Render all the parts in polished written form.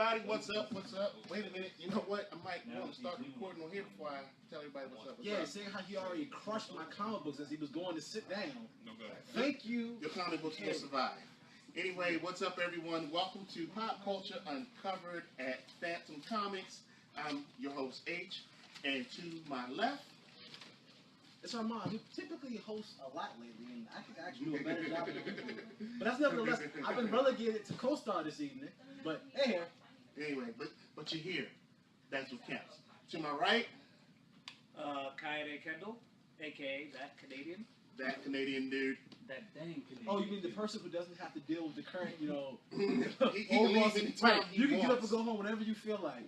everybody. What's up? What's up? Wait a minute. You know what? I might want to start recording on here before I tell everybody what's up. Yeah, seeing how he already crushed my comic books as he was going to sit down. No good. Thank you. Your comic books will survive. Anyway, what's up, everyone? Welcome to Pop Culture Uncovered at Fantom Comics. I'm your host, H, and to my left, it's Armand, who typically hosts a lot lately, and I think I actually do a better job than him. But that's nevertheless, I've been relegated to co-star this evening. But hey, anyway, but you're here. That's what counts. To my right, Kaede Kendall, a.k.a. that Canadian. That Canadian dude. That dang Canadian. Oh, you mean the person who doesn't have to deal with the current, he can leave anytime right. he You can wants. get up and go home whenever you feel like.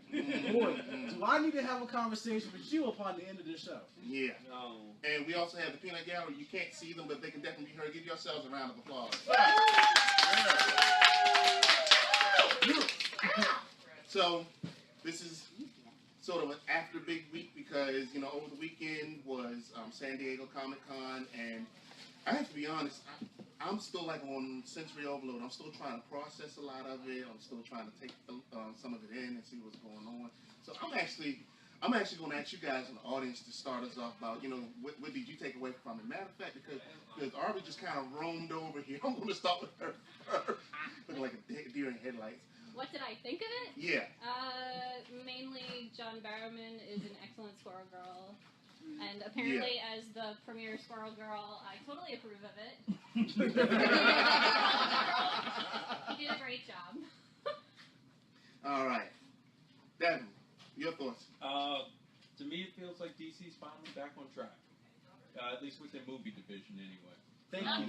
Boy, do I need to have a conversation with you upon the end of this show. Yeah. No. And we also have the Peanut Gallery. You can't see them, but they can definitely be heard. Give yourselves a round of applause. So, this is sort of an after big week because, you know, over the weekend was San Diego Comic-Con, and I have to be honest, I'm still like on sensory overload. I'm still trying to process a lot of it. I'm still trying to take some of it in and see what's going on. So I'm actually going to ask you guys in the audience to start us off about, you know, what did you take away from it? Matter of fact, because Arby just kind of roamed over here. I'm going to start with her first. Looking like a deer in headlights. What did I think of it? Yeah. Mainly John Barrowman is an excellent Squirrel Girl. And apparently, as the premier Squirrel Girl, I totally approve of it. He did a great job. All right. Devin, your thoughts? To me, it feels like DC's finally back on track. At least with their movie division, anyway. Thank you.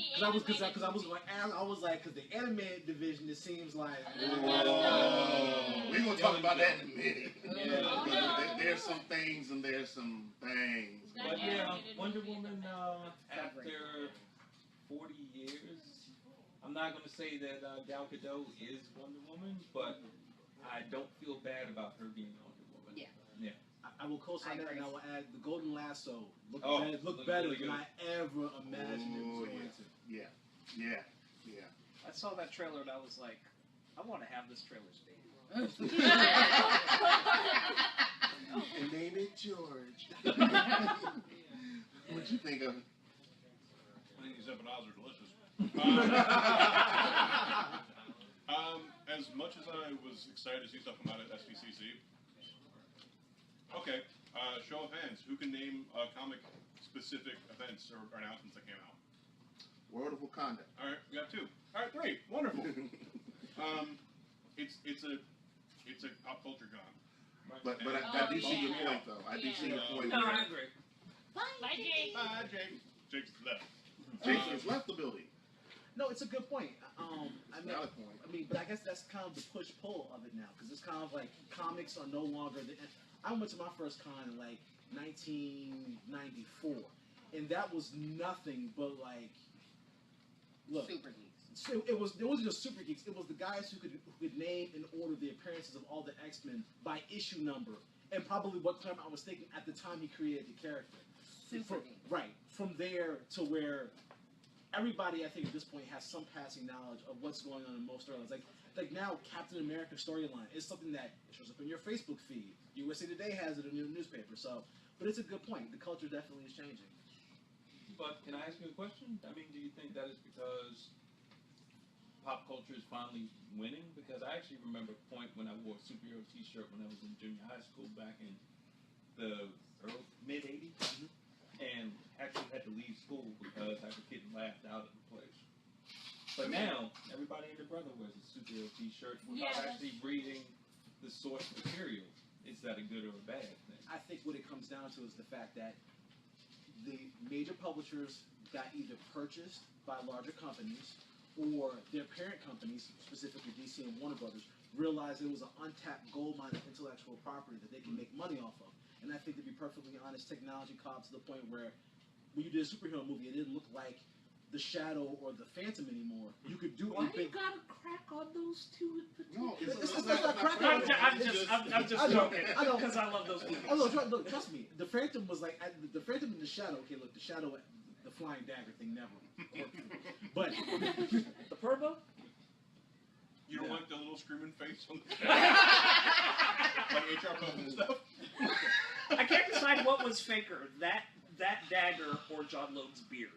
Because I was going to ask, I was like, because the animated division, it seems like. We're going to talk about that in a minute. There's some things and there's some things. But yeah, Wonder Woman, after 40 years, I'm not going to say that Gal Gadot is Wonder Woman, but I don't feel bad about her being Wonder Woman. Yeah. Yeah. I will co-sign that, and I will add the Golden Lasso looked better really than I ever imagined it was going to. Yeah. I saw that trailer and I was like, I want to have this trailer stay. And name it George. What'd you think of it? I think these empanadas are delicious. As much as I was excited to see stuff come out at SDCC, okay, show of hands. Who can name comic-specific events or announcements that came out? World of Wakanda. All right, we got 2. All right, 3. Wonderful. It's a pop culture con. But I do see your point, though. I do see your point. No, I agree. Bye, Jake. Bye, Jake. Jake's left. Jason's left the building. No, it's a good point. Valid point. But I guess that's kind of the push-pull of it now, because it's kind of like comics are no longer. I went to my first con in like 1994, and that was nothing but like, look. Super geeks. So it wasn't just super geeks. It was the guys who could name and order the appearances of all the X-Men by issue number, and probably what Claremont was thinking at the time he created the character. Super geeks. Right. From there to where everybody, I think, at this point has some passing knowledge of what's going on in most storylines. Like now, Captain America storyline is something that shows up in your Facebook feed. USA Today has it in your newspaper. So, but it's a good point. The culture definitely is changing. But can I ask you a question? I mean, do you think that is because pop culture is finally winning? Because I actually remember a point when I wore a superhero T-shirt when I was in junior high school back in the mid-'80s, and actually had to leave school because I was getting laughed out of the place. But now, everybody and their brother wears a superhero T-shirt without actually reading the source material. Is that a good or a bad thing? I think what it comes down to is the fact that the major publishers got either purchased by larger companies or their parent companies, specifically DC and Warner Brothers, realized it was an untapped gold mine of intellectual property that they can make money off of. And I think, to be perfectly honest, technology caught to the point where when you did a superhero movie, it didn't look like the Shadow or the Phantom anymore. You could do Why a big. you gotta crack on those two in particular? No, It's not crack. I'm just joking. I know. Because I love those movies. Oh no, look, trust me. The Phantom was like the Phantom and the Shadow. Okay, look, the Shadow, the flying dagger thing never worked. But The Purbo? You don't Yeah. like the little screaming face on the like HR and stuff? I can't decide what was faker, that dagger or John Lode's beard.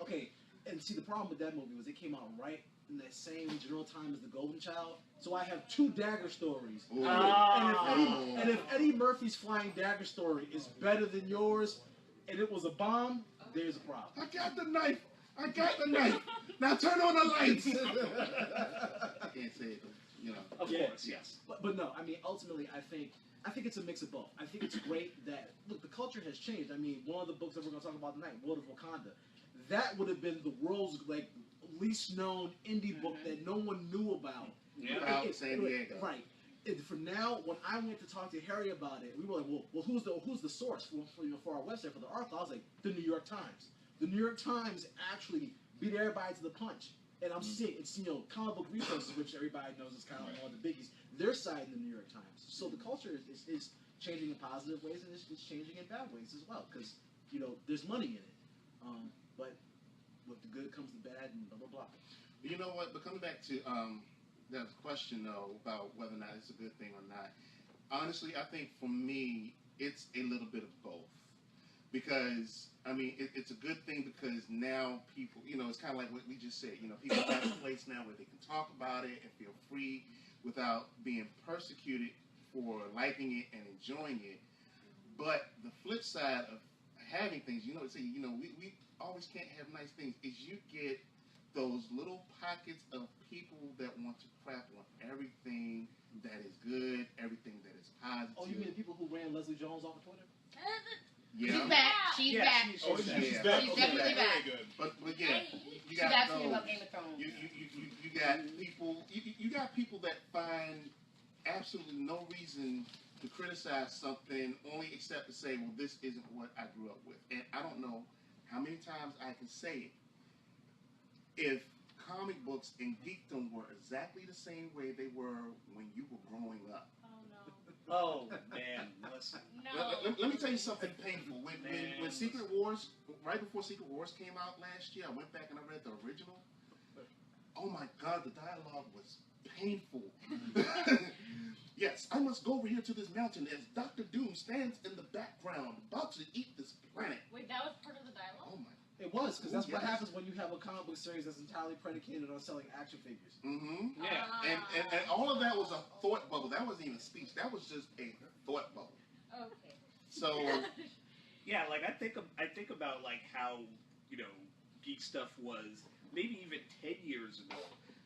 Okay, and see, the problem with that movie was it came out right in that same general time as The Golden Child, so I have two dagger stories. Ooh. And if Eddie Murphy's Flying Dagger story is better than yours, and it was a bomb, there's a problem. I got the knife. I got the knife. Now turn on the lights. I can't say it, you know. Of Yeah. course, yes. But no, I mean, ultimately, I think it's a mix of both. I think it's great that, look, the culture has changed. I mean, one of the books that we're going to talk about tonight, World of Wakanda, that would have been the world's, like, least known indie book that no one knew about. Yeah. About San Diego. Right. And for now, when I went to talk to Harry about it, we were like, well, who's the source for our website, for the article? I was like, the New York Times. The New York Times actually beat everybody to the punch. And I'm seeing, it's, comic book resources, which everybody knows is kind of one of the biggies. They're citing the New York Times. So the culture is changing in positive ways, and it's changing in bad ways as well, because, there's money in it. But with the good comes the bad, and blah, blah, blah. You know what? But coming back to that question, though, about whether or not it's a good thing or not, honestly, I think for me, it's a little bit of both. Because, I mean, it's a good thing because now people, it's kind of like what we just said. People have a place now where they can talk about it and feel free without being persecuted for liking it and enjoying it. But the flip side of having things, we always can't have nice things, is you get those little pockets of people that want to crap on everything that is good, everything that is positive. Oh, you mean the people who ran Leslie Jones off of Twitter? Yeah. She's back. She's Yeah, back. Oh, Yeah. she's back. She's Okay, definitely very back. good. But yeah, you She's got asking those. about Game of Thrones. You got people. You got people that find absolutely no reason to criticize something, only except to say, "Well, this isn't what I grew up with." And I don't know how many times I can say it. If comic books and geekdom were exactly the same way they were when you were growing up. Oh, man, listen. Let me tell you something painful. When Secret Wars, right before Secret Wars came out last year, I went back and I read the original. Oh my God, the dialogue was painful. Yes, I must go over here to this mountain as Dr. Doom stands in the background, about to eat this planet. Wait, that was part of the dialogue? Oh my. It was, because that's what Yes. happens when you have a comic book series that's entirely predicated on selling action figures. Mm-hmm. Yeah. And all of that was a thought bubble. That wasn't even speech. That was just a thought bubble. Okay. So Yeah, like I think about like how geek stuff was maybe even 10 years ago,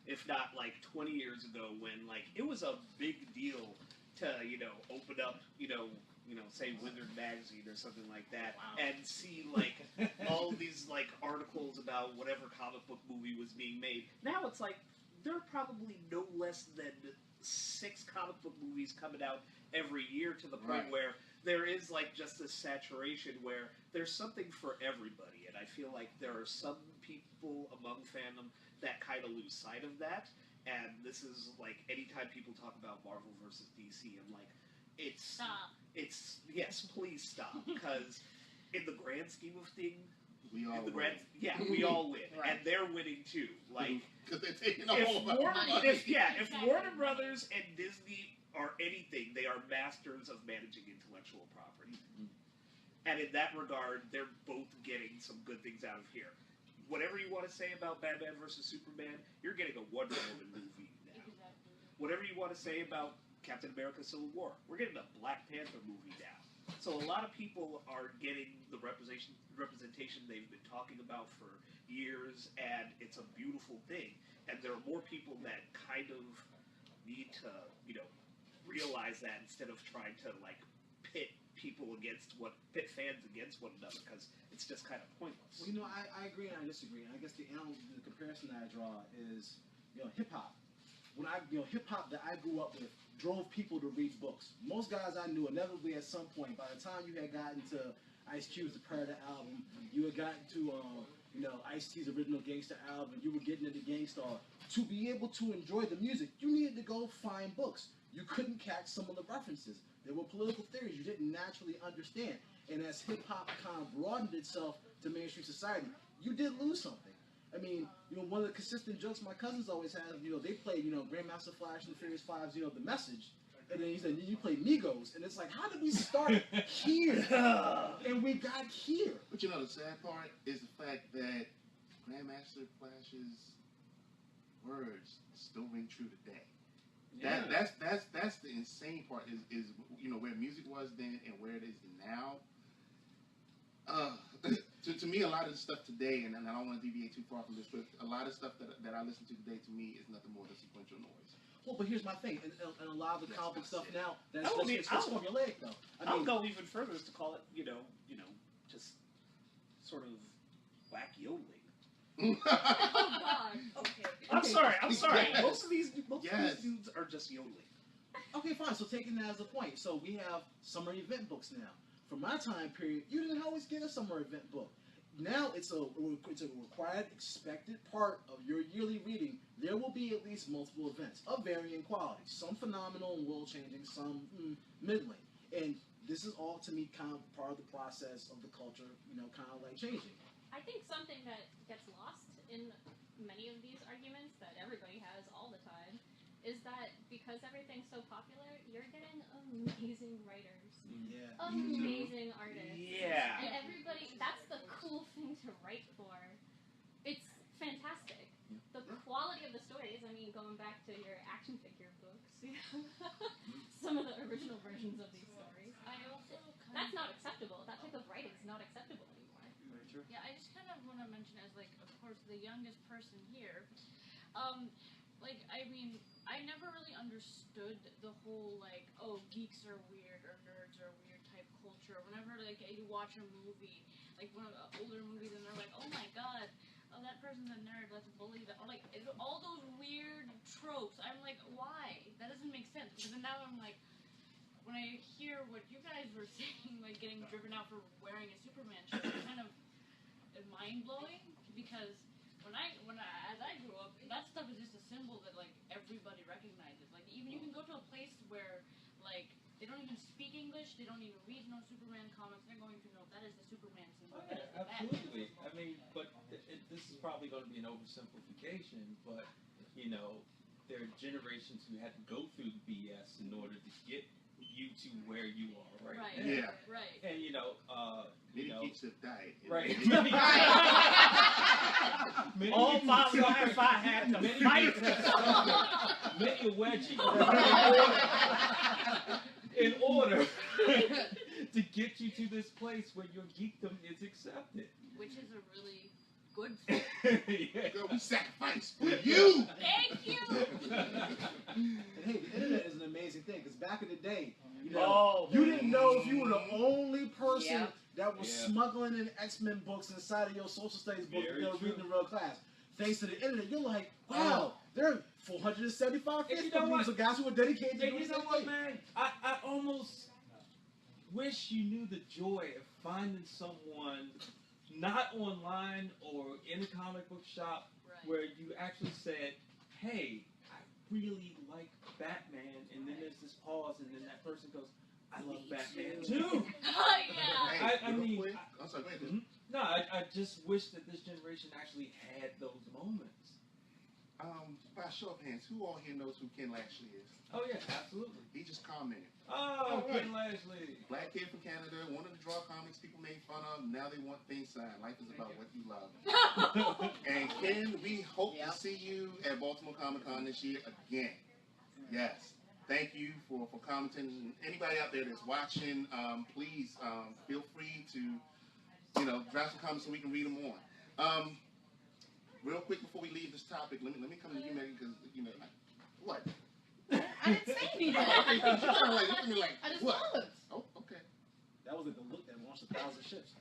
if not like 20 years ago, when like it was a big deal to open up say Wizard magazine or something like that, and see like all these like articles about whatever comic book movie was being made. Now it's like there are probably no less than 6 comic book movies coming out every year, to the point Right. where there is like just this saturation where there's something for everybody, and I feel like there are some people among fandom that kind of lose sight of that. And this is like anytime people talk about Marvel versus DC, I'm like, Stop. it's yes, please stop, because in the grand scheme of things, we all we win. all win, Right. and they're winning too. Like Because they're taking all if of our Warner, money. if Warner Brothers and Disney are anything, they are masters of managing intellectual property. And in that regard, they're both getting some good things out of here. Whatever you want to say about Batman versus Superman, you're getting a Wonder Woman movie now. Whatever you want to say about Captain America Civil War, we're getting a Black Panther movie now. So a lot of people are getting the representation they've been talking about for years, and it's a beautiful thing. And there are more people that kind of need to, realize that, instead of trying to like pit fans against one another, because it's just kind of pointless. Well, I agree and I disagree. And I guess the comparison that I draw is, hip hop. When hip hop that I grew up with drove people to read books. Most guys I knew inevitably at some point, by the time you had gotten to Ice Cube's The Predator album, you had gotten to Ice-T's original Gangsta album, you were getting into Gangstar. To be able to enjoy the music, you needed to go find books. You couldn't catch some of the references. There were political theories you didn't naturally understand. And as hip-hop kind of broadened itself to mainstream society, you did lose something. I mean, one of the consistent jokes my cousins always have, they played, Grandmaster Flash and the Furious Fives, The Message. And then he said, you play Migos. And it's like, how did we start here? And we got here. But the sad part is the fact that Grandmaster Flash's words still ring true today. Yeah. That's the insane part is where music was then and where it is now. To me, a lot of the stuff today, and I don't want to deviate too far from this, but a lot of stuff that I listen to today, to me, is nothing more than sequential noise. Well, but here's my thing, and a lot of the comic stuff now, that's I'll formulaic, though. I'll go even further as to call it, just sort of whack yodeling. Oh God. Okay. I'm sorry. Yes. Most of these Yes. dudes are just yodeling. Okay, fine. So taking that as a point, so we have summer event books now. For my time period, you didn't always get a summer event book. Now it's a required, expected part of your yearly reading. There will be at least multiple events of varying quality. Some phenomenal and world-changing, some middling. And this is all, to me, kind of part of the process of the culture, kind of like changing. I think something that gets lost in many of these arguments that everybody has all the time is that because everything's so popular, you're getting amazing writers. Yeah. Amazing artists. Yeah. And everybody, that's the cool thing to write for. It's fantastic. The quality of the stories, I mean, going back to your action figure books, some of the original versions of these stories, that's not acceptable. That type of writing is not acceptable anymore. Very true. Yeah, I just kind of want to mention as, like, of course, the youngest person here, I never really understood the whole, like, oh, geeks are weird or nerds are weird type culture. Whenever, like, you watch a movie, like, one of the older movies, and they're like, oh my god, oh, that person's a nerd, let's bully them. Or, like, all those weird tropes. I'm like, why? That doesn't make sense. Because then now I'm like, when I hear what you guys were saying, like, getting driven out for wearing a Superman shirt, it's kind of mind-blowing, because as I grew up, that stuff is just a symbol that, like, everybody recognizes. Like, even you can go to a place where, like, they don't even speak English, they don't even read no Superman comics, they're going to know that is the Superman symbol. That is the Absolutely. I mean, but this is probably going to be an oversimplification, but, there are generations who had to go through the BS in order to get you to where you are right now. Yeah. Right. And, Many geeks have died. Right. Many All geeks my have life suffered. I had to Many fight. geeks have suffered. Many a wedgie. In order to get you to this place where your geekdom is accepted. Which is a really good thing. Yeah. Girl, we sacrificed for you. Thank you! And hey, the internet is an amazing thing, because back in the day, Oh, you didn't know if you were the only person Yep. that was smuggling in X-Men books inside of your social studies book that Very they were true. reading in real class. Thanks to the internet, you're like, wow, there are 475 And you Facebook know what? groups of guys who are dedicated to Hey, doing you know this what, thing. man? I almost wish you knew the joy of finding someone not online or in a comic book shop Right. where you actually said, hey, I really like Batman, and then there's this pause, and then that person goes, I love Batman too. Oh, yeah. Hey, I real mean, quick. I'm sorry, go ahead. Mhm. No, I just wish that this generation actually had those moments. By show of hands, who all here knows who Ken Lashley is? Oh yeah, absolutely. He just commented. Oh, All right. Ken Lashley. Black kid from Canada, wanted to draw comics people made fun of. Now they want things signed. Life is about what you love. And Ken, we hope Yep. to see you at Baltimore Comic Con this year again. Yes. Thank you for commenting. Anybody out there that's watching, please feel free to, draft some comments so we can read them on. Real quick before we leave this topic, let me come to you, Megan, because what? I didn't say anything. Look at me like I just what? looked. Oh, okay. That was like the look that launched 1,000 ships.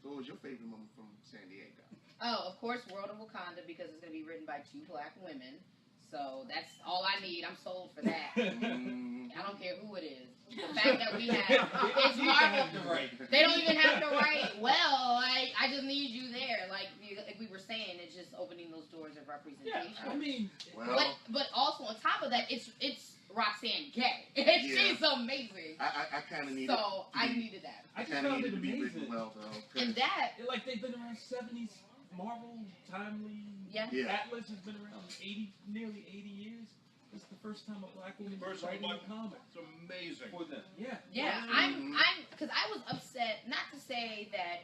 So what was your favorite moment from San Diego? Oh, of course, World of Wakanda, because it's going to be written by 2 black women. So that's all I need. I'm sold for that. I don't care who it is. The fact that we have, it's Marvel. They don't even have to write. Well, I just need you there. Like we were saying, it's just opening those doors of representation. Yeah, I mean, Well, But also on top of that, it's Roxanne Gay. And she's amazing. I kind of needed. So I needed that. I just kind of found needed it to be amazing. written well though. And that, Like they've been around 70s. Marvel, Timely, yeah. Atlas has been around nearly 80 years. It's the first time a black woman is writing a comic. It's amazing. For them. Yeah. Yeah, I'm, because I was upset, not to say that,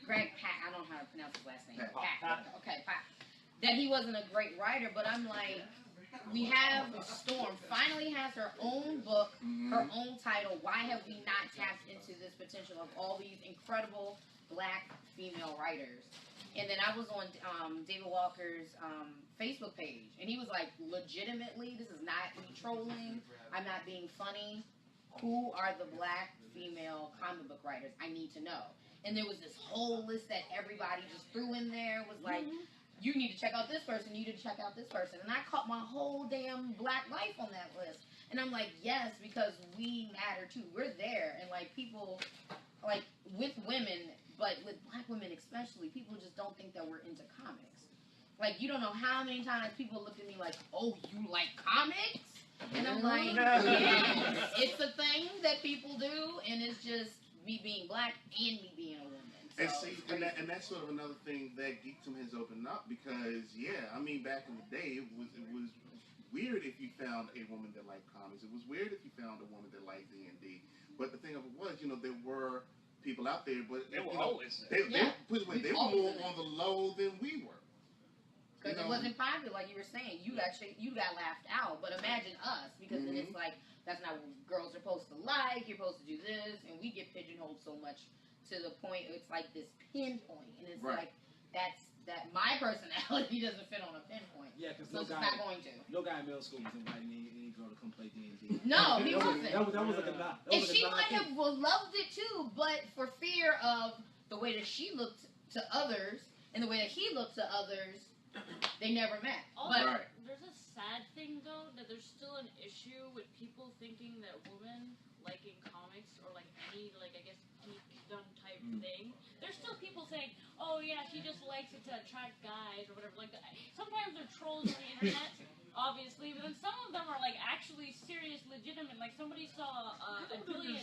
Greg Pat, I don't know how to pronounce his last name. Pat. Okay, Pat. That he wasn't a great writer, but I'm like, we have Storm finally has her own book, her own title. Why have we not tapped into this potential of all these incredible black female writers? And then I was on David Walker's Facebook page, and he was like, legitimately, this is not me trolling, I'm not being funny. Who are the black female comic book writers? I need to know. And there was this whole list that everybody just threw in there, was like, you need to check out this person, you need to check out this person. And I caught my whole damn black life on that list. And I'm like, yes, because we matter too. We're there. And like people, like with women, but with black women especially, people just don't think that we're into comics. Like, you don't know how many times people look at me like, oh, you like comics? And I'm like, yeah, it's a thing that people do, and it's just me being black and me being a woman. So And see, and that's sort of another thing that Geekdom has opened up because, yeah, I mean, back in the day, it was weird if you found a woman that liked comics. It was weird if you found a woman that liked D&D. But the thing of it was, there were people out there, but They were always they there. put it away, they were more on the low than we were. because it wasn't popular, like you were saying. You got laughed out. But imagine us, because then it's like, that's not what girls are supposed to like. You're supposed to do this, and we get pigeonholed so much to the point it's like this pinpoint, and it's like that my personality doesn't fit on a pinpoint. Yeah, because So it's not going to. no guy in middle school was inviting any girl to come play D&D. No, he wasn't. That was like a not. And she might have loved it too, but for fear of the way that she looked to others and the way that he looked to others, they never met. Also, But there's a sad thing though that there's still an issue with people thinking that women liking comics or like any like I guess geekdom type thing. There's still people saying, "Oh yeah, she just likes it to attract guys or whatever." Like sometimes they're trolls on the internet, obviously, but then some of them are like actually serious, legitimate. Like somebody saw a billion.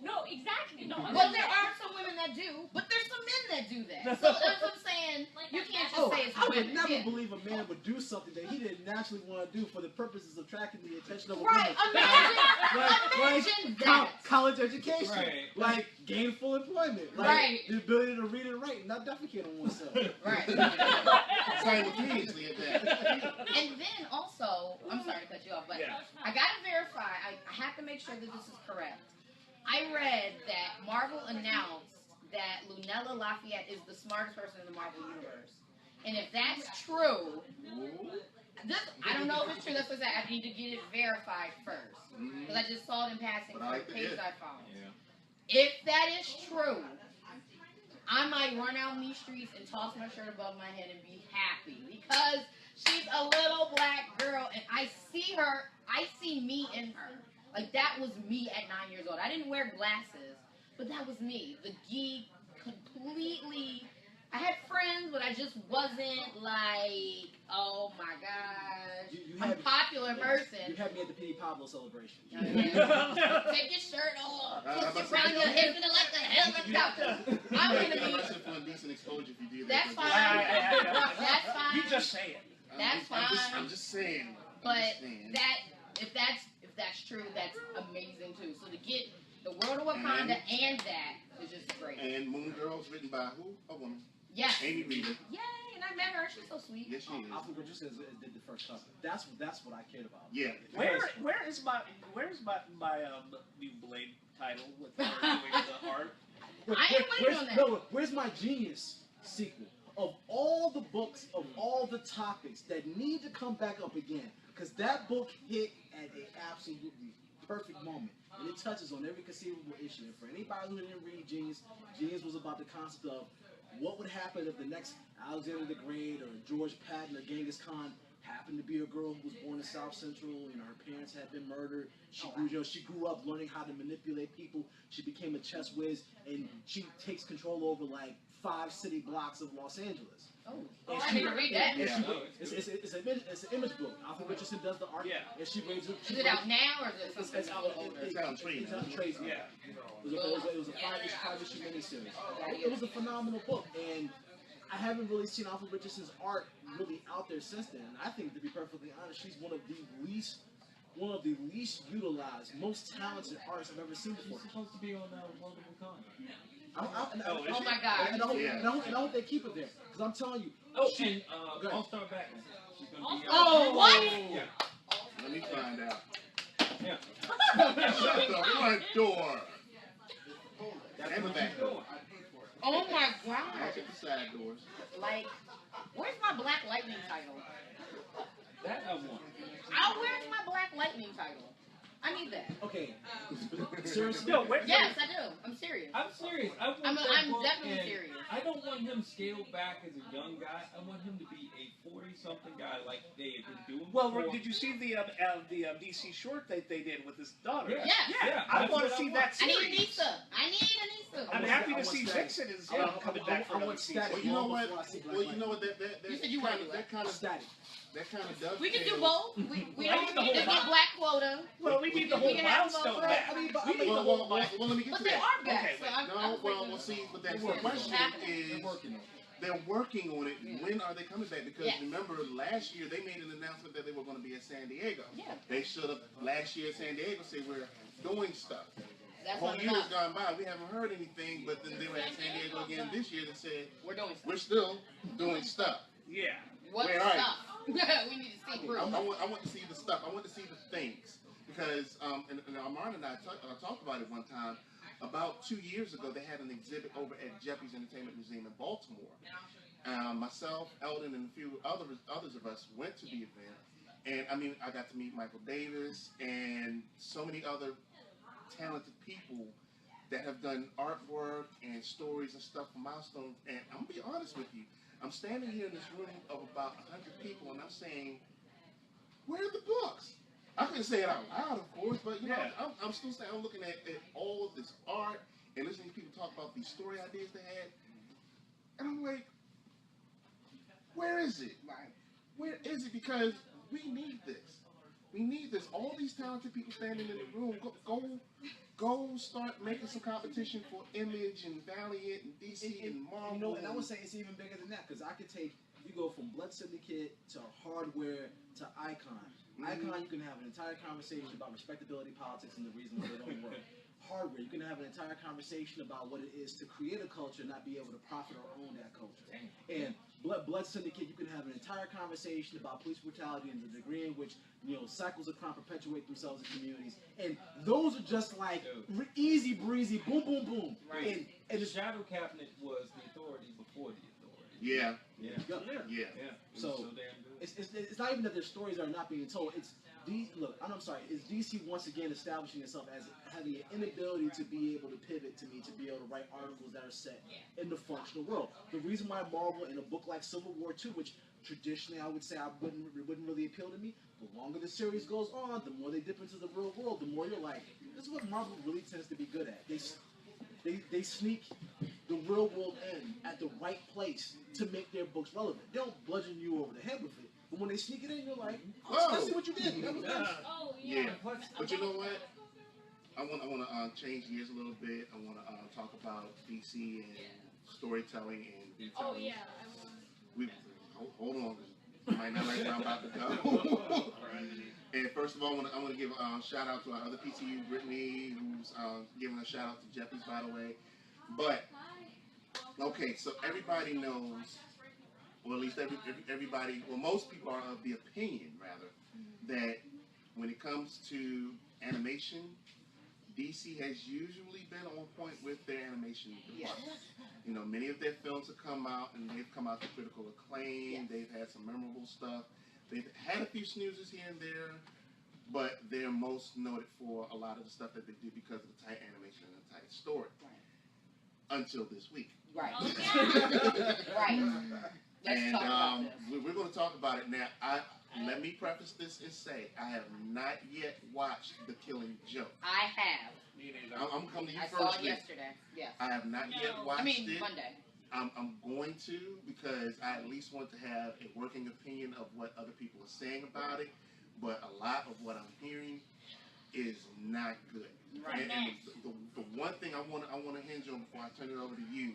No, exactly. No. well, there are some women that do, but there's some men that do that. So that's what I'm saying. Like You can't just Oh, say it's I would women. never Yeah. believe a man would do something that he didn't naturally want to do for the purposes of attracting the attention of a Right, woman. imagine that. College education, Right. like gainful employment, like Right. the ability to read and write, and not defecate on oneself. Right. Simultaneously at that. And then also, I'm sorry to cut you off, but Yeah. I gotta verify, I have to make sure that this is correct. I read that Marvel announced that Lunella Lafayette is the smartest person in the Marvel universe. And if that's true, I don't know if it's true, that's what I said, I need to get it verified first. Because I just saw it in passing But from I the like page it. I followed. Yeah. If that is true, I might run out in these streets and toss my shirt above my head and be happy. Because she's a little black girl and I see her, I see me in her. Like that was me at 9 years old. I didn't wear glasses, but that was me. The geek, completely. I had friends, but I just wasn't like, oh my gosh, I'm a popular person. You had me at the P. Pablo celebration. Take your shirt off, put it around your hips, and like the helicopter. I'm gonna be. For a decent exposure if you do That's that. fine. That's fine. You just say it. That's I'm just saying. But if that's true, that's amazing too. So to get the World of Wakanda and that is just great. And Moon Girl's written by who? A woman. Yes. Amy Reeder. Yay! And I met her. She's so sweet. Yes, she is. Affleck just did the first cover. That's what I cared about. Yeah. Where's my new Blade title with her doing the art? I am waiting on that. No, where's my Genius sequel? Of all the books, of all the topics that need to come back up again, because that book hit at an absolutely perfect moment. And it touches on every conceivable issue. And for anybody who didn't read Genius, Genius was about the concept of what would happen if the next Alexander the Great or George Patton or Genghis Khan happened to be a girl who was born in South Central. You know, her parents had been murdered. She grew up learning how to manipulate people. She became a chess whiz, and she takes control over like 5 city blocks of Los Angeles. Oh, And I she- didn't read that. and Yeah. it's an image book. Alfred Richardson does the art, and she raised it. Is it out now or is it It's something out. older? It's out in trade It's now. out in trade now. Yeah. It was a 5-issue miniseries. It was a phenomenal book, and I haven't really seen Alfred Richardson's art really out there since then. And I think, to be perfectly honest, she's one of the least utilized, most talented artists I've ever seen before. She's supposed to be on Multiple Con. Oh my God. And I hope they keep it there, because I'm telling you. Oh, she- and go ahead. All-Star Batman. She's gonna be Oh, what? Yeah. Let me find out. Yeah. Shut the front door. And the back door. Oh my God. Check the side doors. Like, where's my Black Lightning title? That I want. Where's my Black Lightning title? I need that. Okay. Seriously. No, wait. Yes, I do. I'm serious. I'm serious. I want I'm that book, definitely and serious. I don't want him scaled back as a young guy. I want him to be a 40-something guy like they have been doing Well, before. did you see the DC short that they did with his daughter? Yeah. Yeah. I That's want to what see want. that I need series. Anissa. I need Anissa. I'm want happy I to want see Static. Vixen is I coming back for another want season. Static. Well, you know what? Before I see Black Well, you know what? You said you wanted to that kind of Static. does. We can do both. We I don't need the need to whole get Black quota. Well, we need the whole We can have milestone both. back. I mean, but- We need the Well, whole well, let me get But to they that. are back. Okay, So I'm No, thinking- well, we'll see. But that They're working question on it. is, They're working on it. they're working on it. When are they coming back? Because Yes. remember, last year they made an announcement that they were going to be at San Diego. Yeah. They should have last year at San Diego said we're doing stuff. That's Whole not year has enough. gone by. We haven't heard anything. But then they were at San Diego again this year and said We're doing stuff. we're still doing stuff. Yeah. What Wait, all right. stuff? We need to see proof. I want to see the stuff. I want to see the things because and Armand and I talked about it one time. About 2 years ago, they had an exhibit over at Jeffrey's Entertainment Museum in Baltimore. Myself, Eldon, and a few others of us went to the event, and I mean, I got to meet Michael Davis and so many other talented people that have done artwork and stories and stuff for milestones. And I'm gonna be honest with you. I'm standing here in this room of about 100 people, and I'm saying, where are the books? I couldn't say it out loud, of course, but you know, Yeah. I'm still saying, I'm looking at all of this art and listening to people talk about these story ideas they had, and I'm like, where is it? Right. Where is it? Because we need this. We need this. All these talented people standing in the room, go start making some competition for Image and Valiant and DC and Marvel. You know, and I would say it's even bigger than that, because I could take, you go from Blood Syndicate to Hardware to Icon. Icon, you can have an entire conversation about respectability politics and the reason why they don't work. Hardware, you can have an entire conversation about what it is to create a culture and not be able to profit or own that culture. And Blood Syndicate, you can have an entire conversation about police brutality and the degree in which, you know, cycles of crime perpetuate themselves in communities. And those are just like easy breezy, boom, boom, boom. Right. And The it's Shadow Cabinet was the authority before the authority. Yeah, Yeah. yeah. Yeah. It was So, so damn good. it's not even that their stories are not being told. It's I'm sorry. It's DC once again establishing itself as having an inability to be able to pivot to be able to write articles that are set in the functional world. The reason why Marvel in a book like Civil War 2, which traditionally I would say wouldn't really appeal to me, the longer the series goes on, the more they dip into the real world, the more you're like, this is what Marvel really tends to be good at. They sneak the real world in at the right place to make their books relevant. They don't bludgeon you over the head with it, but when they sneak it in, you're like, oh, let's see what you did. That was nice. Oh yeah. Yeah. But you know what? I want to change gears a little bit. I want to talk about DC and storytelling and Oh retelling. yeah. Hold on. You might not like where I'm about to go. And first of all, I want to give a shout out to our other PCU, Brittany, who's giving a shout out to Jeffries, by the way. But okay, so everybody knows, or at least everybody, well, most people are of the opinion, rather, that when it comes to animation, DC has usually been on point with their animation department. You know, many of their films have come out, and they've come out to critical acclaim. They've had some memorable stuff. They've had a few snoozes here and there, but they're most noted for a lot of the stuff that they do because of the tight animation and the tight story. Right. Until this week. Right. Oh, yeah. Right. Let's And talk about this. we're going to talk about it now. let me preface this and say I have not yet watched The Killing Joke. I have. I'm coming to you I first. saw it yesterday. Yes. I have not yet watched it. Monday. I'm going to, because I at least want to have a working opinion of what other people are saying about it. But a lot of what I'm hearing is not good. Right. And the one thing I want to hinge on before I turn it over to you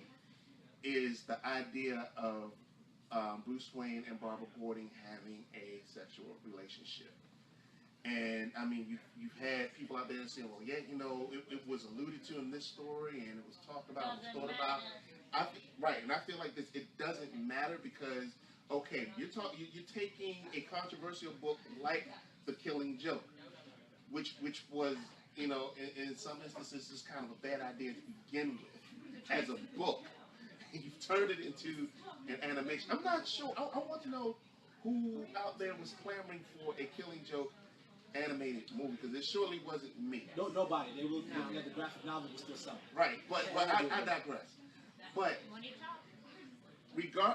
is the idea of Bruce Wayne and Barbara Gordon having a sexual relationship. And I mean, you've had people out there saying, well, yeah, it was alluded to in this story, and it was talked about, it was thought about. Right, and I feel like it doesn't matter because, okay, you're taking a controversial book like The Killing Joke, which was, in some instances, just kind of a bad idea to begin with as a book. You've turned it into an animation. I'm not sure. I want to know who out there was clamoring for a Killing Joke animated movie, because it surely wasn't me. No, nobody. They were. The graphic novel was still selling. Right, but I digress. But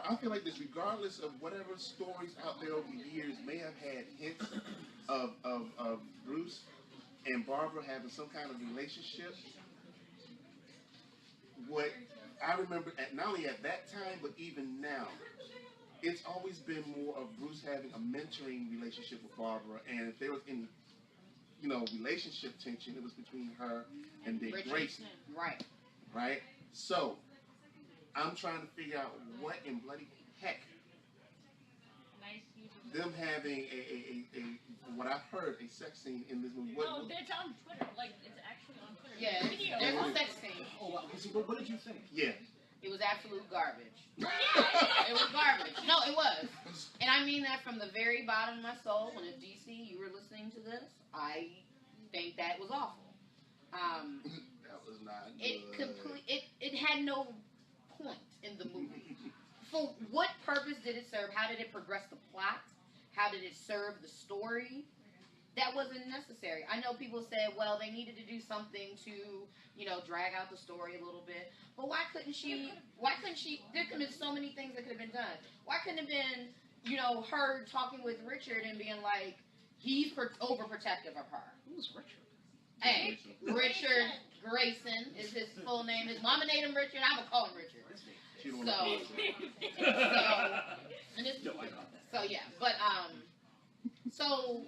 I feel like this, regardless of whatever stories out there over the years may have had hints of Bruce and Barbara having some kind of relationship. What I remember, not only at that time, but even now, it's always been more of Bruce having a mentoring relationship with Barbara, and if there was any, relationship tension, it was between her and Dick Grayson. Right. Right? So, I'm trying to figure out what in bloody heck them having a from what I've heard, a sex scene in this movie. No, it's on Twitter. Like, it's actually on Twitter. Yeah, there's a sex scene. Oh, wow. So what did you think? Yeah. It was absolute garbage. It was garbage. No, it was. And I mean that from the very bottom of my soul. When if DC, you were listening to this, I think that was awful. That was not good. It had no point in the movie. For what purpose did it serve? How did it progress the plot? How did it serve the story? That wasn't necessary. I know people said, well, they needed to do something to, drag out the story a little bit. But why couldn't she, there could have been so many things that could have been done. Why couldn't it have been, her talking with Richard and being like, he's overprotective of her. Who's Richard? Hey, Richard Grayson is his full name. His mama named him Richard. I'm going to call him Richard. So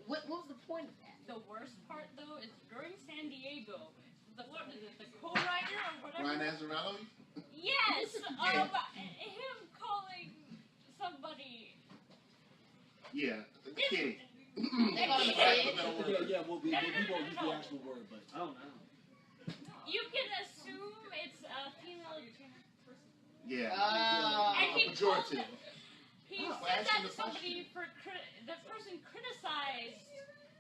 what was the point of that? The worst part, though, is during San Diego, the co-writer or whatever. Ryan Azzarello? Yes! Yeah. Him calling somebody... Yeah, Kitty. They call him a kid. Yeah, we won't use the actual word, but I don't know. You can assume it's a female person. Yeah. And he called pejorative. He said that to somebody the person criticized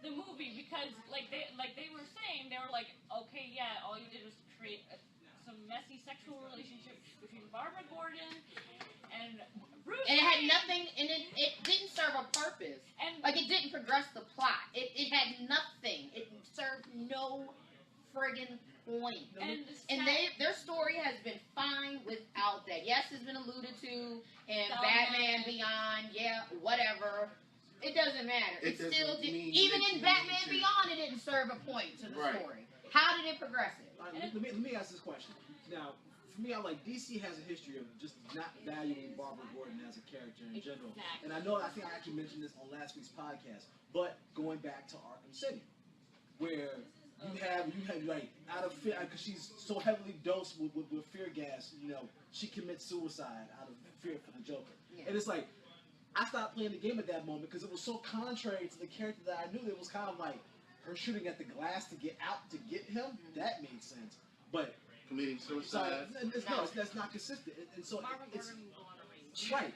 the movie because, they were saying, they were like, okay, yeah, all you did was create some messy sexual relationship between Barbara Gordon and Bruce. And it had nothing, and it didn't serve a purpose. And it didn't progress the plot. It had nothing. It served no friggin' point. And their story has been fine without that. Yes, it's been alluded to in Batman Beyond, whatever. It doesn't matter. It still didn't. Even in Batman Beyond, it didn't serve a point to the story. How did it progress it? Let me ask this question. Now, for me, DC has a history of just not valuing Barbara Gordon as a character in general. And I think I actually mentioned this on last week's podcast, but going back to Arkham City, where you have like, out of fear, because she's so heavily dosed with fear gas, she commits suicide out of fear for the Joker. Yeah. And it's like, I stopped playing the game at that moment because it was so contrary to the character that I knew. It was kind of like her shooting at the glass to get out to get him. That made sense. But committing suicide. That's not consistent. And so it's right.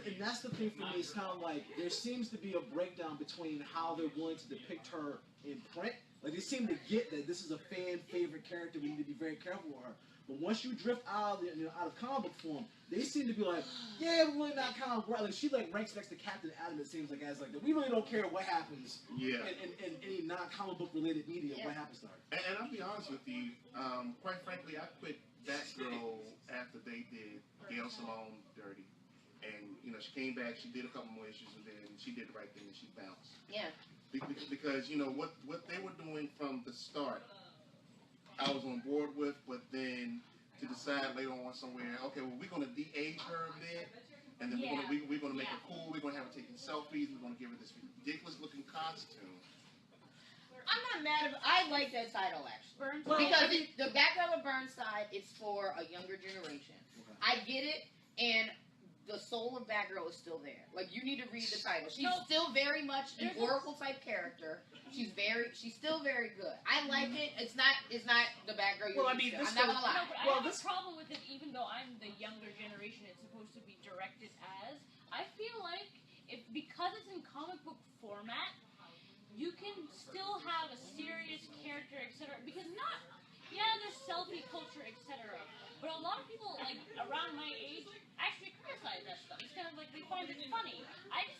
And that's the thing for me. It's kind of like there seems to be a breakdown between how they're willing to depict her in print. Like they seem to get that this is a fan favorite character. We need to be very careful with her. But once you drift out of comic book form, they seem to be like, yeah, we're really not kind of right. Like she ranks next to Captain Atom. It seems like as like we really don't care what happens. Yeah. In any non-comic book related media, what happens to her. And I'll be honest with you. Quite frankly, I quit Batgirl after they did Gail Simone dirty. And you know, she came back, she did a couple more issues, and then she did the right thing and she bounced. Yeah. Because you know what they were doing from the start, I was on board with, but then to decide later on somewhere, okay, well we're gonna de-age her a bit, and then we're gonna make her cool. We're gonna have her taking selfies. We're gonna give her this ridiculous looking costume. I'm not mad at. I like that title actually because the background of Burnside is for a younger generation. Okay. I get it, and the soul of Batgirl is still there. Like you need to read the title. She's still very much an Oracle type character. She's still very good. I like it. It's not the Batgirl. Well, I mean, I'm not gonna lie. No, but I have a problem with it, even though I'm the younger generation. It's supposed to be directed as. I feel like because it's in comic book format, you can still have a serious character, etc. Because there's selfie culture, etc. But a lot of people, like, around my age, actually criticize that stuff. It's kind of like they find it funny.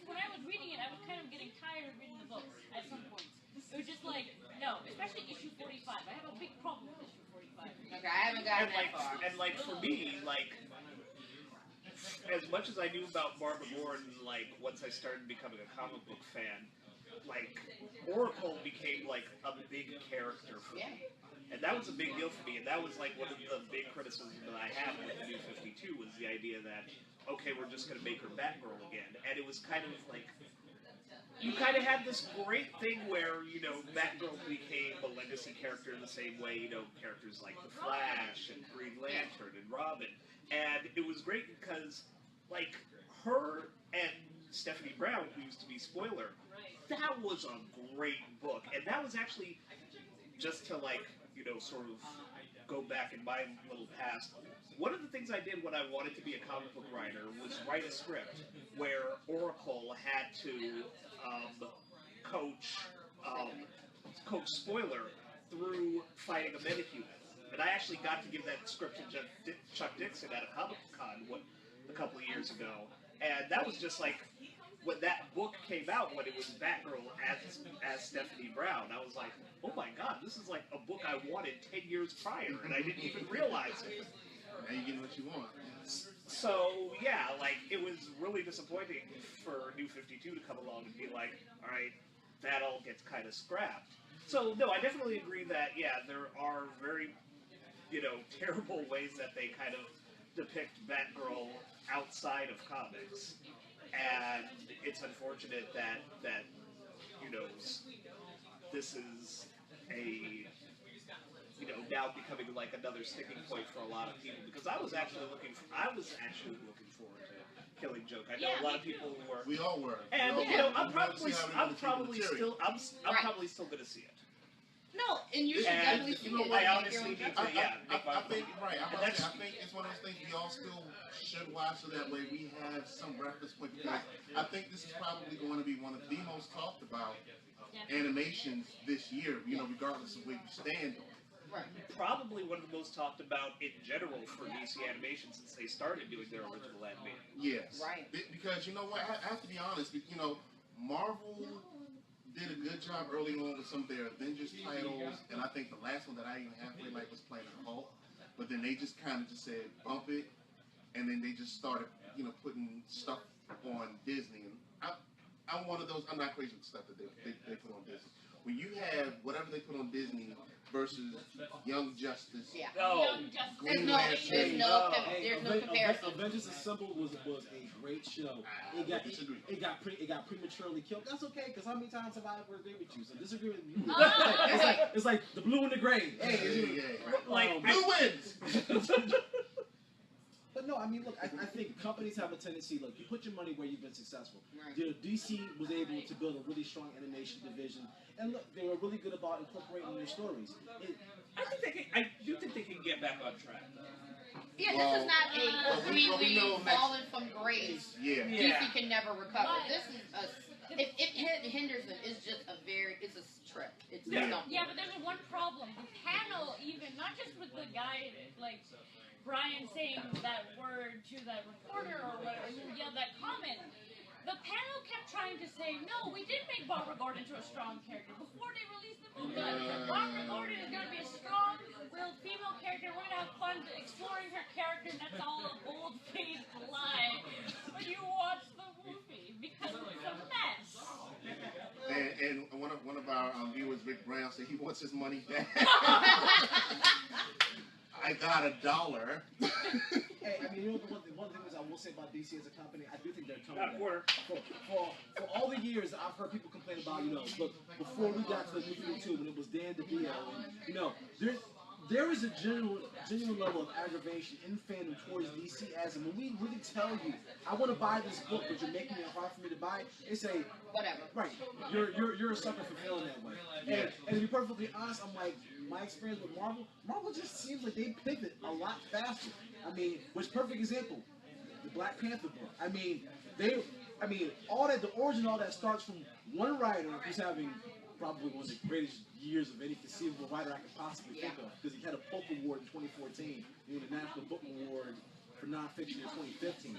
When I was reading it, I was kind of getting tired of reading the books at some points. It was just like, no, especially issue 45. I have a big problem with issue 45. Okay, I haven't gotten that far. And like for me, like as much as I knew about Barbara Gordon, like once I started becoming a comic book fan, like Oracle became like a big character for me. And that was a big deal for me, and that was like one of the big criticisms that I had with the New 52 was the idea that, okay, we're just going to make her Batgirl again. And it was kind of like, you kind of had this great thing where, you know, Batgirl became a legacy character in the same way, you know, characters like The Flash and Green Lantern and Robin. And it was great because, like, her and Stephanie Brown, who used to be Spoiler, that was a great book. And that was actually, just to, like, you know, sort of go back in my little past, one of the things I did when I wanted to be a comic book writer was write a script where Oracle had to coach Spoiler through fighting a metahuman. And I actually got to give that script to Chuck Dixon at a Comic-Con a couple of years ago. And that was just like, when that book came out, when it was Batgirl as Stephanie Brown, I was like, oh my god, this is like a book I wanted 10 years prior, and I didn't even realize it. Now you get what you want. So, yeah, like, it was really disappointing for New 52 to come along and be like, alright, that all gets kind of scrapped. So, no, I definitely agree that, yeah, there are very, you know, terrible ways that they kind of depict Batgirl outside of comics. And it's unfortunate that you know, this is a, you know, now becoming like another sticking point for a lot of people, because I was actually looking forward to Killing Joke. I know a lot of people who were. We all were. And you know, I'm probably still going to see it. No, and you should And definitely see you know, it. I honestly need to, I think I think it's one of those things we all still should watch, so that way we have some reference point, because I think this is probably going to be one of the most talked about animations this year, you know, regardless of where you stand on. Right. Probably one of the most talked about in general for DC Animation since they started doing their original animation. Yes. Right. Because you know what, I have to be honest, you know, Marvel did a good job early on with some of their Avengers titles, and I think the last one that I even halfway liked was Planet Hulk, but then they just kind of just said bump it, and then they just started, you know, putting stuff on Disney. And I'm one of those, I'm not crazy with stuff that they put on Disney. When you have whatever they put on Disney versus Young Justice, Green Lantern, there's no comparison. Avengers Assembled was a great show. It got prematurely killed. That's okay, because how many times have I ever agreed with you? So disagree with you. It's like the blue and the gray. Like blue wins. But no, I mean, look, I think companies have a tendency, look, you put your money where you've been successful. Right. You know, DC was able to build a really strong animation division, and look, they were really good about incorporating their stories. I do think they can get back on track. Yeah, this is not a we fallen from grace. Yeah. DC can never recover. This is if it hinders them, it's just a trip. It's a stumble. Yeah, but there's one problem. The panel, even not just with the guy like Brian saying that word to that reporter or whatever, that comment. The panel kept trying to say, no, we did make Barbara Gordon into a strong character before they released the movie. Barbara Gordon is going to be a strong-willed female character. We're going to have fun exploring her character, and that's all a bold-faced lie. But you our viewers, Rick Brown, said he wants his money back. I got $1. Hey, I mean, you know, one thing is I will say about DC as a company, I do think they're tone Not a quarter. For all the years I've heard people complain about, you know, look, before we got to the New 52, when it was Dan DeVito, and, you know, there is a genuine level of aggravation in fandom towards DC as in when we really tell you, I want to buy this book, but you're making it hard for me to buy it, they say, Whatever. right, you're a sucker for feeling that way. And to be perfectly honest, I'm like, my experience with Marvel just seems like they pivot a lot faster. I mean, which perfect example, the Black Panther book. I mean, all that, the origin, all that starts from one writer who's having probably one of the greatest years of any conceivable writer I could possibly think of, because he had a book award in 2014, he won the National Book Award for nonfiction in 2015.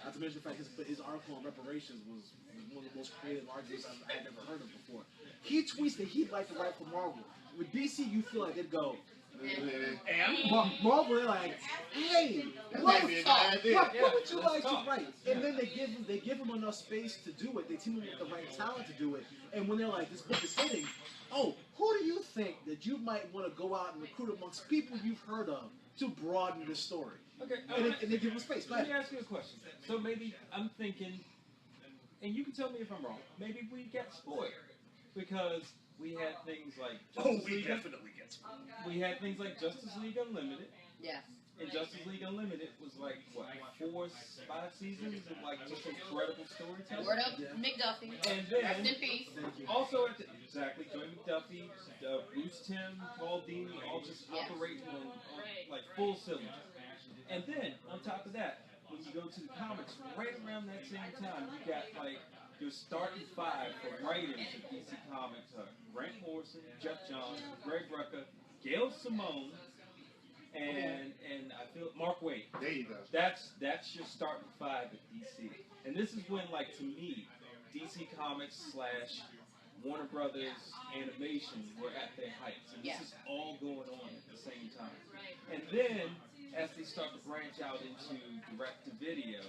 Not to mention the fact his article on reparations was one of the most creative arguments I've ever heard of before. He tweets that he'd like to write for Marvel. With DC, you feel like they'd go, And Marvel, they're like, hey, what would you like to write? And then they give him enough space to do it. They team him with the right talent to do it. And when they're like, this book is hitting, oh, who do you think that you might want to go out and recruit amongst people you've heard of to broaden the story? Okay. And they give him space. Go Let me ahead. ask you a question. So maybe I'm thinking, and you can tell me if I'm wrong. Maybe we get spoiled because we had things like Justice we League. definitely get spoiled. We had things like Justice League Unlimited. Yes. And Justice League Unlimited was like what, 5 seasons of like just incredible storytelling. Word up, McDuffie. And Rest then in peace. also exactly Joey McDuffie, Bruce Timm, Paul Dini, all just operating on like full cylinder. And then on top of that, when you go to the comics, right around that same time, you got like your starting 5 for writers of DC Comics: Grant Morrison, Jeff Johns, Greg Rucka, Gail Simone, and I feel Mark Waid. There you go. That's your starting 5 at DC. And this is when, like, to me, DC Comics / Warner Brothers Animation were at their heights. And this is all going on at the same time. And then, as they start to branch out into direct-to-video,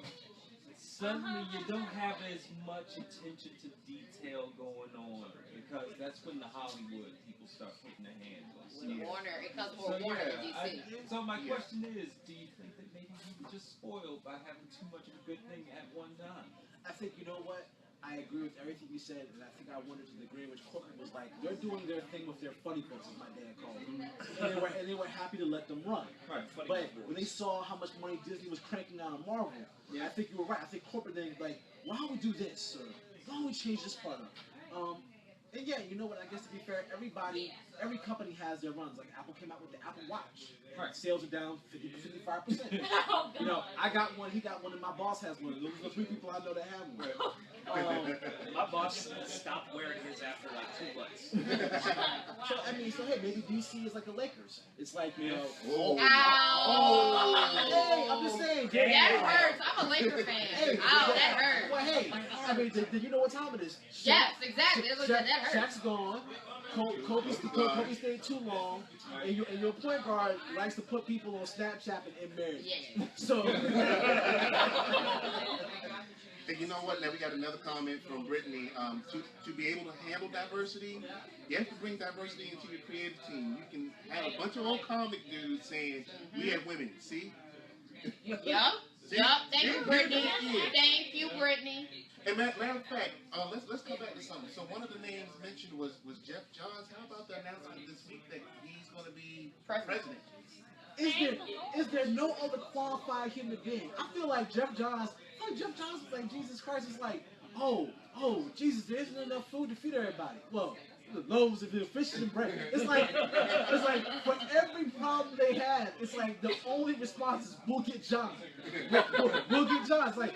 suddenly you don't have as much attention to detail going on, because that's when the Hollywood people start putting their hands on stuff. Warner, it comes more Warner than DC. So my question is, do you think that maybe you were just spoiled by having too much of a good thing at one time? I think, you know what? I agree with everything you said, and I think I went into the degree in which corporate was like, they're doing their thing with their funny books, as my dad called them. And they were happy to let them run. Right. But when they saw how much money Disney was cranking out on Marvel, I think you were right. I think corporate then like, why don't we do this? Or why don't we change this part up? And yeah, you know what? I guess to be fair, every company has their runs. Like Apple came out with the Apple Watch. Right. Sales are down 55%. You know, I got one. He got one, and my boss has one. Those are the 3 people I know that have one. My boss stopped wearing his after like 2 months. So I mean, hey, maybe DC is like the Lakers. It's like, you know. Hey, I'm just saying. That hurts. I'm a Laker fan. Hey, that hurts. Well, hey, I mean, did you know what time it is? Yes, exactly. That hurts. Shaq's gone. Kobe stayed too long, and your point guard likes to put people on Snapchat and marriage. Yeah. So. And you know what? Now we got another comment from Brittany. To be able to handle diversity, you have to bring diversity into your creative team. You can have a bunch of old comic dudes saying, "We had women." See? Yup. Thank you, Brittany. Thank you, Brittany. And matter of fact, let's go back to something. So one of the names mentioned was Jeff Johns. How about the announcement this week that he's going to be president? Is there no other qualified human being? I feel like Jeff Johns is like Jesus Christ. It's like, oh, Jesus, there isn't enough food to feed everybody. Well, the loaves of the fish and bread. It's like for every problem they have, it's like the only response is we'll get John. We'll get John. It's like,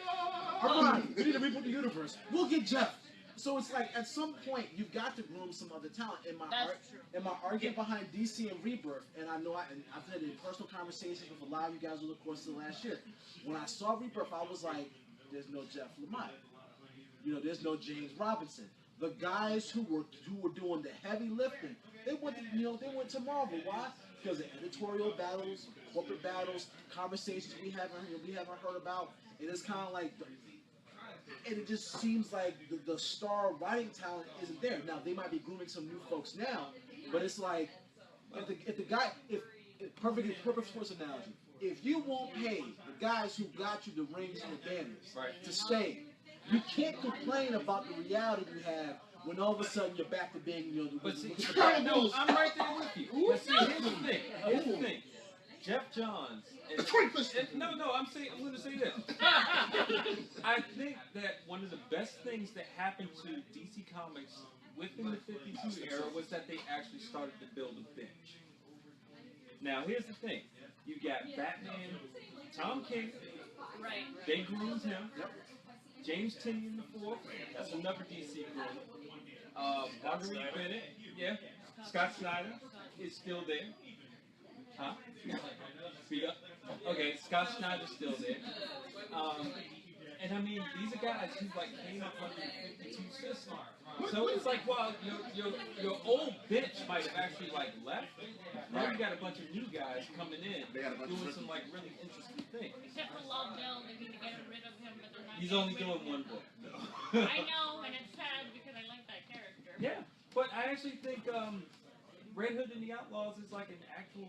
Armand, we need to reboot the universe. We'll get Jeff. So it's like at some point you've got to groom some other talent. In my argument behind DC and Rebirth, and I know I've had in personal conversations with a lot of you guys over the course of the last year. When I saw Rebirth, I was like, "There's no Jeff Lemire. You know, there's no James Robinson. The guys who were doing the heavy lifting, they went to Marvel. Why? Because of editorial battles, corporate battles, conversations we haven't heard about. And it's kind of like and it just seems like the star writing talent isn't there. Now they might be grooming some new folks now, but it's like if the guy if perfect sports analogy, if you won't pay the guys who got you the rings and the banners to stay, you can't complain about the reality you have when all of a sudden you're back to being But see, no, I'm right there with you. But see, here's the thing. Here's the thing. Jeff Johns. No, I'm going to say this. I think that one of the best things that happened to DC Comics within the 52 era was that they actually started to build a bench. Now, here's the thing. You got Batman, Tom King. Right. They groomed him. James Tynion IV. That's another DC groom. Marguerite Bennett. Yeah. Scott Snyder is still there. Huh? Speak up. Okay, Scott Snyder's still there. And I mean, these are guys who like came up under the 52 system. So it's like, well, your old bench might have actually like left. Now you got a bunch of new guys coming in doing some like really interesting things. Except for Lobdell, they need to get rid of him, but they're not. He's only doing one book. I know, and it's sad because I like that character. Yeah, but I actually think Red Hood and the Outlaws is like an actual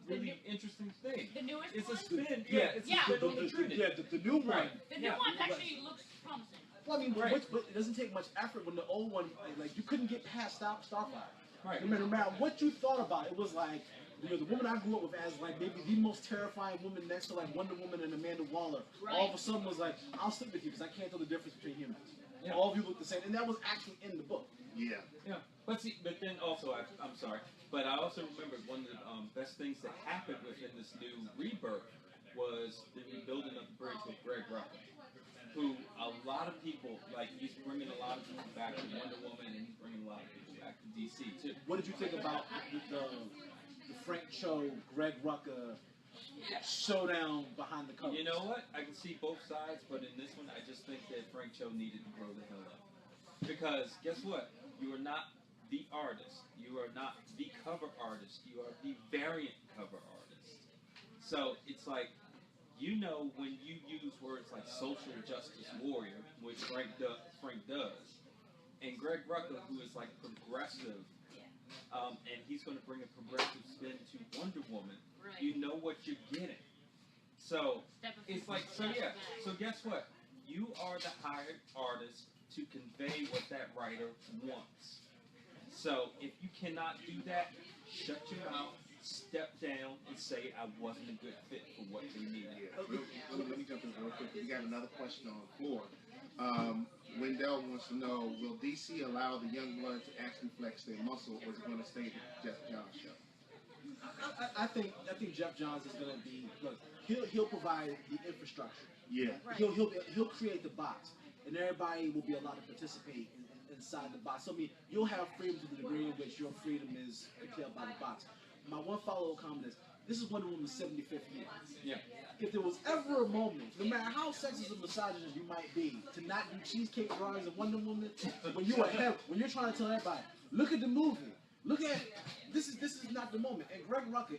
really interesting thing. The newest It's one? a spin. Yeah, it's a spin on the Trinity. Yeah, the new one. The new one actually looks promising. Well, I mean, Right. but it doesn't take much effort when the old one, like you couldn't get past Starfire. Right. No matter what you thought about it, was like, the woman I grew up with as like maybe the most terrifying woman next to like Wonder Woman and Amanda Waller. Right. All of a sudden was like, I'll stick with you because I can't tell the difference between humans. Yeah. All of you look the same, and that was actually in the book. Yeah. Yeah, but see, but then also, I'm sorry, but I also remember one of the best things that happened within this new rebirth was the rebuilding of the bridge with Greg Rucka, who a lot of people, like, he's bringing a lot of people back to Wonder Woman, and he's bringing a lot of people back to DC, too. What did you think about the Frank Cho, Greg Rucka showdown behind the covers? You know what? I can see both sides, but in this one, I just think that Frank Cho needed to grow the hell up. Because, guess what? You are not the artist. You are not the cover artist. You are the variant cover artist. So, it's like, you know when you use words like social justice warrior, which Frank does, and Greg Rucka, who is like progressive, and he's going to bring a progressive spin to Wonder Woman, Right. you know what you're getting. So, it's like, so yeah, so guess what? You are the hired artist to convey what that writer wants. So, if you cannot do that, shut your mouth, step down, and say, I wasn't a good fit for what they needed. Let me jump in real quick. We got another question on the floor. Wendell wants to know, will DC allow the young blood to actually flex their muscle, or is it going to stay the Jeff Johns show? I think Jeff Johns is going to be, look, he'll provide the infrastructure. Yeah. Right. He'll create the box, and everybody will be allowed to participate inside the box. So I mean, you'll have freedom to the degree in which your freedom is curtailed by the box. My one follow-up comment is, this is Wonder Woman's 75th year. Yeah. If there was ever a moment, no matter how sexist and misogynist you might be, to not do cheesecake drawings of Wonder Woman, when you're trying to tell everybody, look at the movie, look at this is not the moment. And Greg Rucka,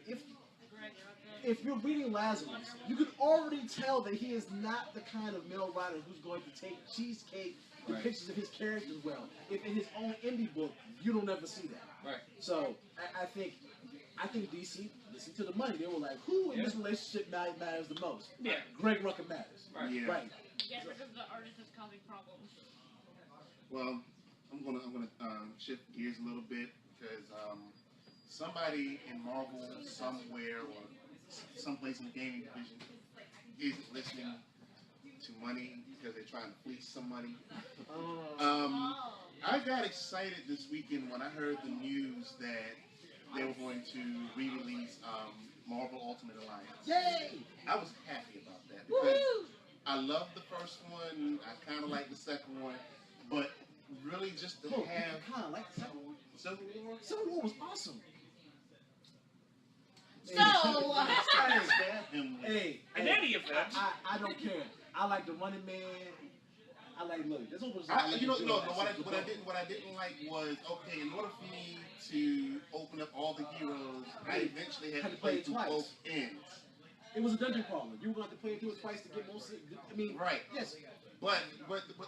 if you're reading Lazarus, you can already tell that he is not the kind of male writer who's going to take cheesecake depictions of his characters well. If in his own indie book, you don't ever see that. Right. So I think DC listened to the money. They were like, who in this relationship matters the most? Yeah. Greg Rucka matters. Right. Yeah. Right. Get rid of the artist that's causing problems. Well, I'm gonna shift gears a little bit because somebody in Marvel somewhere or someplace in the gaming division isn't listening to money because they're trying to fleece some money. I got excited this weekend when I heard the news that they were going to re-release Marvel Ultimate Alliance. Yay! I was happy about that because I loved the first one. I kind of liked the second one, but really just to have kind of like Civil War. Civil War. Civil War was awesome. So, Hey, In any event, I don't care. I like the Running Man. I like look. This one was. What I didn't like was, okay, in order for me to open up all the heroes, I eventually had to play through both ends. It was a dungeon crawler. You were going to have to play through it twice to get most of it. I mean, Right. Yes. But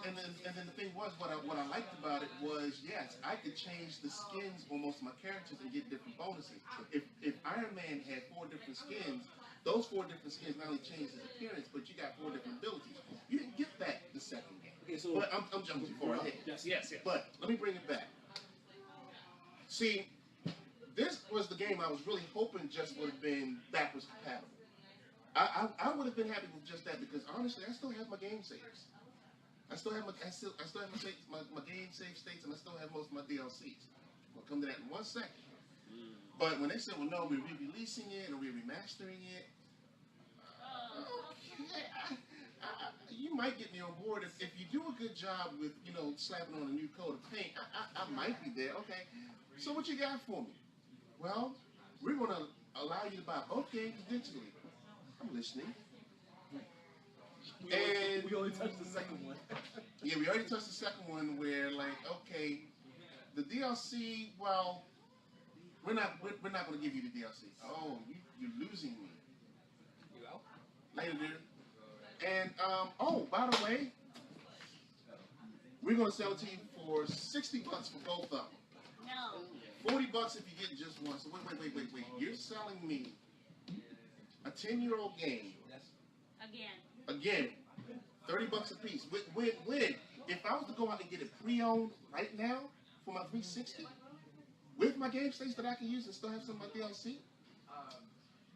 and then the thing was what I liked about it was yes, I could change the skins on most of my characters and get different bonuses. If Iron Man had 4 different skins, those 4 different skins not only changed his appearance, but you got 4 different abilities. You didn't get that the second game. Okay, so But I'm jumping too far ahead. Yes. But let me bring it back. See, this was the game I was really hoping just would have been backwards compatible. I would have been happy with just that because honestly, I still have my game saves. I still have my game save states, and I still have most of my DLCs. We'll come to that in 1 second. But when they said, well, no, we're re-releasing it or we're remastering it, okay, you might get me on board. If you do a good job with, slapping on a new coat of paint, I might be there. Okay, so what you got for me? Well, we're going to allow you to buy both games digitally. I'm listening. We only touched the second one. Yeah, we already touched the second one where, like, okay, the DLC, well, we're not going to give you the DLC. Oh, you're losing me. You out? Later, dude. And, oh, by the way, we're going to sell it to you for $60 for both of them. No. $40 if you get just one. So wait. You're selling me a 10-year-old game. Again, $30 a piece. When if I was to go out and get it pre-owned right now for my 360 with my game states that I can use and still have some of my DLC,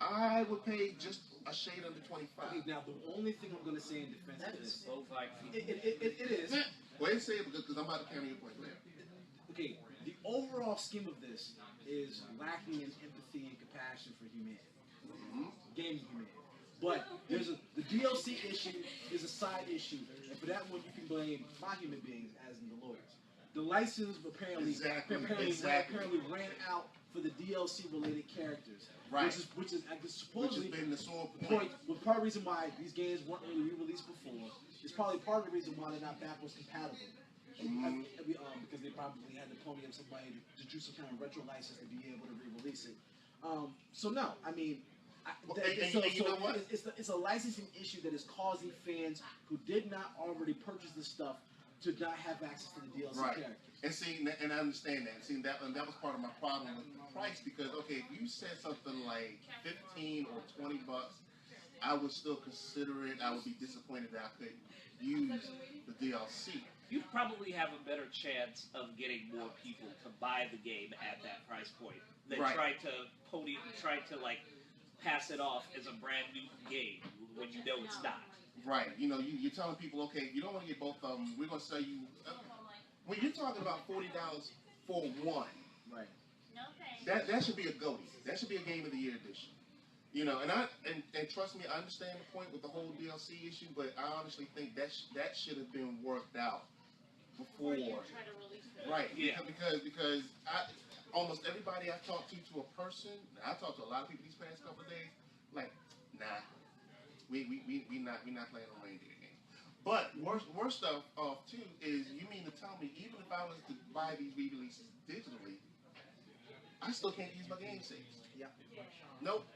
I would pay just a shade under $25. Now, the only thing I'm going to say in defense of this, So like, it is. Go ahead and say it because I'm about to counter your point there. Okay, the overall scheme of this is lacking in empathy and compassion for humanity, gaming humanity. But the DLC issue is a side issue, and for that one you can blame my human beings, as in the lawyers. The license apparently ran out for the DLC related characters, Right. which is supposedly Which has been the sore point. Was part of the reason why these games weren't really re-released before. It's probably part of the reason why they're not backwards compatible. Because they probably had to pony up somebody to do some kind of retro license to be able to re-release it. So no, I mean. It's a licensing issue that is causing fans who did not already purchase this stuff to not have access to the DLC characters. And see, and I understand that. See, that was part of my problem with the price because okay, if you said something like $15 or $20, I would still consider it. I would be disappointed that I couldn't use the DLC. you probably have a better chance of getting more people to buy the game at that price point than try to like pass it off as a brand new game when you know it's not. Right. You're telling people, okay, if you don't want to get both of them, we're going to sell you. When you're talking about $40 for one, Right. that should be a goatee. That should be a Game of the Year edition. And trust me, I understand the point with the whole DLC issue, but I honestly think that should have been worked out before. Right. Yeah. Because almost everybody I've talked to a person, I talked to a lot of people these past couple of days, like, nah, we not playing a reindeer game. But worst off too is you mean to tell me even if I was to buy these re-releases digitally, I still can't use my game saves. Yeah. Nope.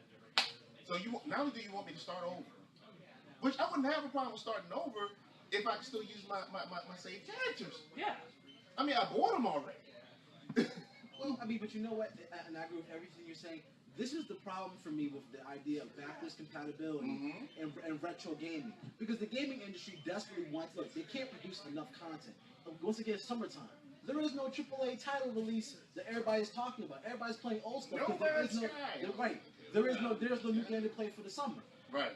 So not only do you want me to start over, which I wouldn't have a problem with starting over if I could still use my saved characters. Yeah. I mean, I bought them already. Well, I mean, but you know what? And I agree with everything you're saying. This is the problem for me with the idea of backwards compatibility and retro gaming. Because the gaming industry desperately wants, look, they can't produce enough content. Once again, it's summertime. There is no AAA title release that everybody's talking about. Everybody's playing old stuff. There is no new game to play for the summer. Right.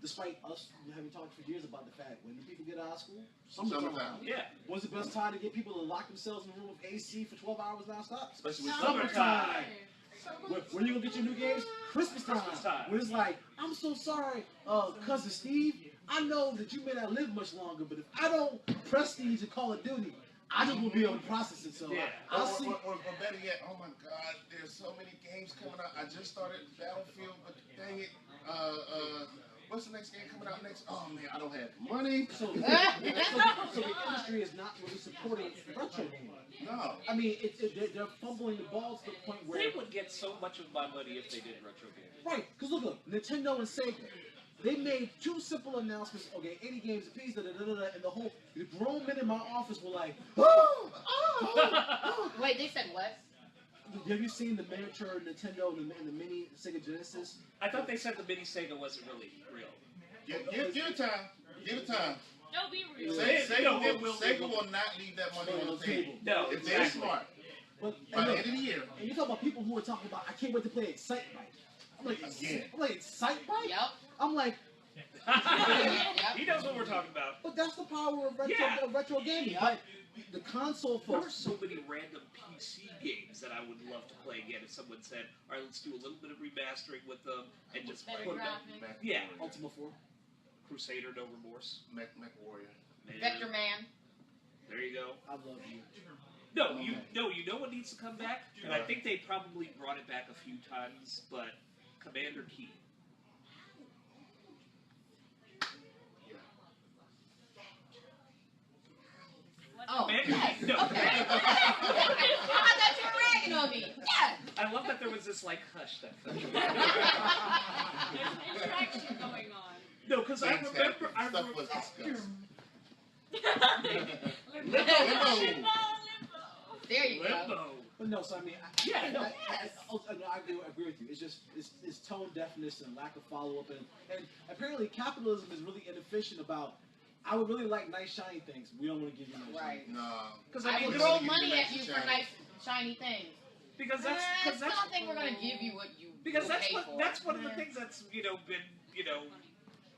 Despite us having talked for years about the fact when the people get out of school, summertime. Yeah. When's the best time to get people to lock themselves in a room with AC for 12 hours nonstop? Especially with Summertime. When you gonna get your new games? Christmas time. When it's like, I'm so sorry, cousin Steve. I know that you may not live much longer, but if I don't prestige and Call of Duty, I just won't be able to process it. So I'll see. Or better yet, oh my God, there's so many games coming out. I just started Battlefield, but dang it, what's the next game coming out next? Oh man, I don't have money. So the industry is not really supporting retro gaming. No. I mean, they're fumbling the ball to the point where They would get so much of my money if they did retro games. right. Because look, Nintendo and Sega. They made 2 simple announcements. Okay, 80 games apiece, and the grown men in my office were like, oh. Wait, they said what? Have you seen the miniature Nintendo and the mini Sega Genesis? I thought they said the mini Sega wasn't really real. Give it time. Give it time. No, be real. Sega will not leave that money on the table. No, if they're smart. But, by the end of the year. And you talk about people who are talking about, I can't wait to play Excitebike. I'm like, Excitebike? Yep. I'm like, he knows what we're talking about. but that's the power of retro gaming. But the console There folks. are so many random PC games that I would love to play again if someone said, all right, let's do a little bit of remastering with them and just Better put them. graphics. Yeah. Ultima 4. Crusader, No Remorse. Mech Warrior. Vector Man. There you go. I love you. No, you know what needs to come back? And I think they probably brought it back a few times, but Commander Key. Oh, Commander yes. Key. No, Okay. I thought you were ragging on me. Yes. I love that there was this like hush that. There's an interaction going on. No, because I remember. Stuff was discussed. Limbo. There you go. Limbo. But no, so I mean, I agree with you. It's just it's tone deafness and lack of follow up, and apparently capitalism is really inefficient about. I would really like nice shiny things. We don't want to give you nice Right. shiny. No. Because I will mean, throw give you money nice at you and for shiny. nice, shiny things. Because I that's still don't think we're going to give you what you because will pay for. that's one of the things that's been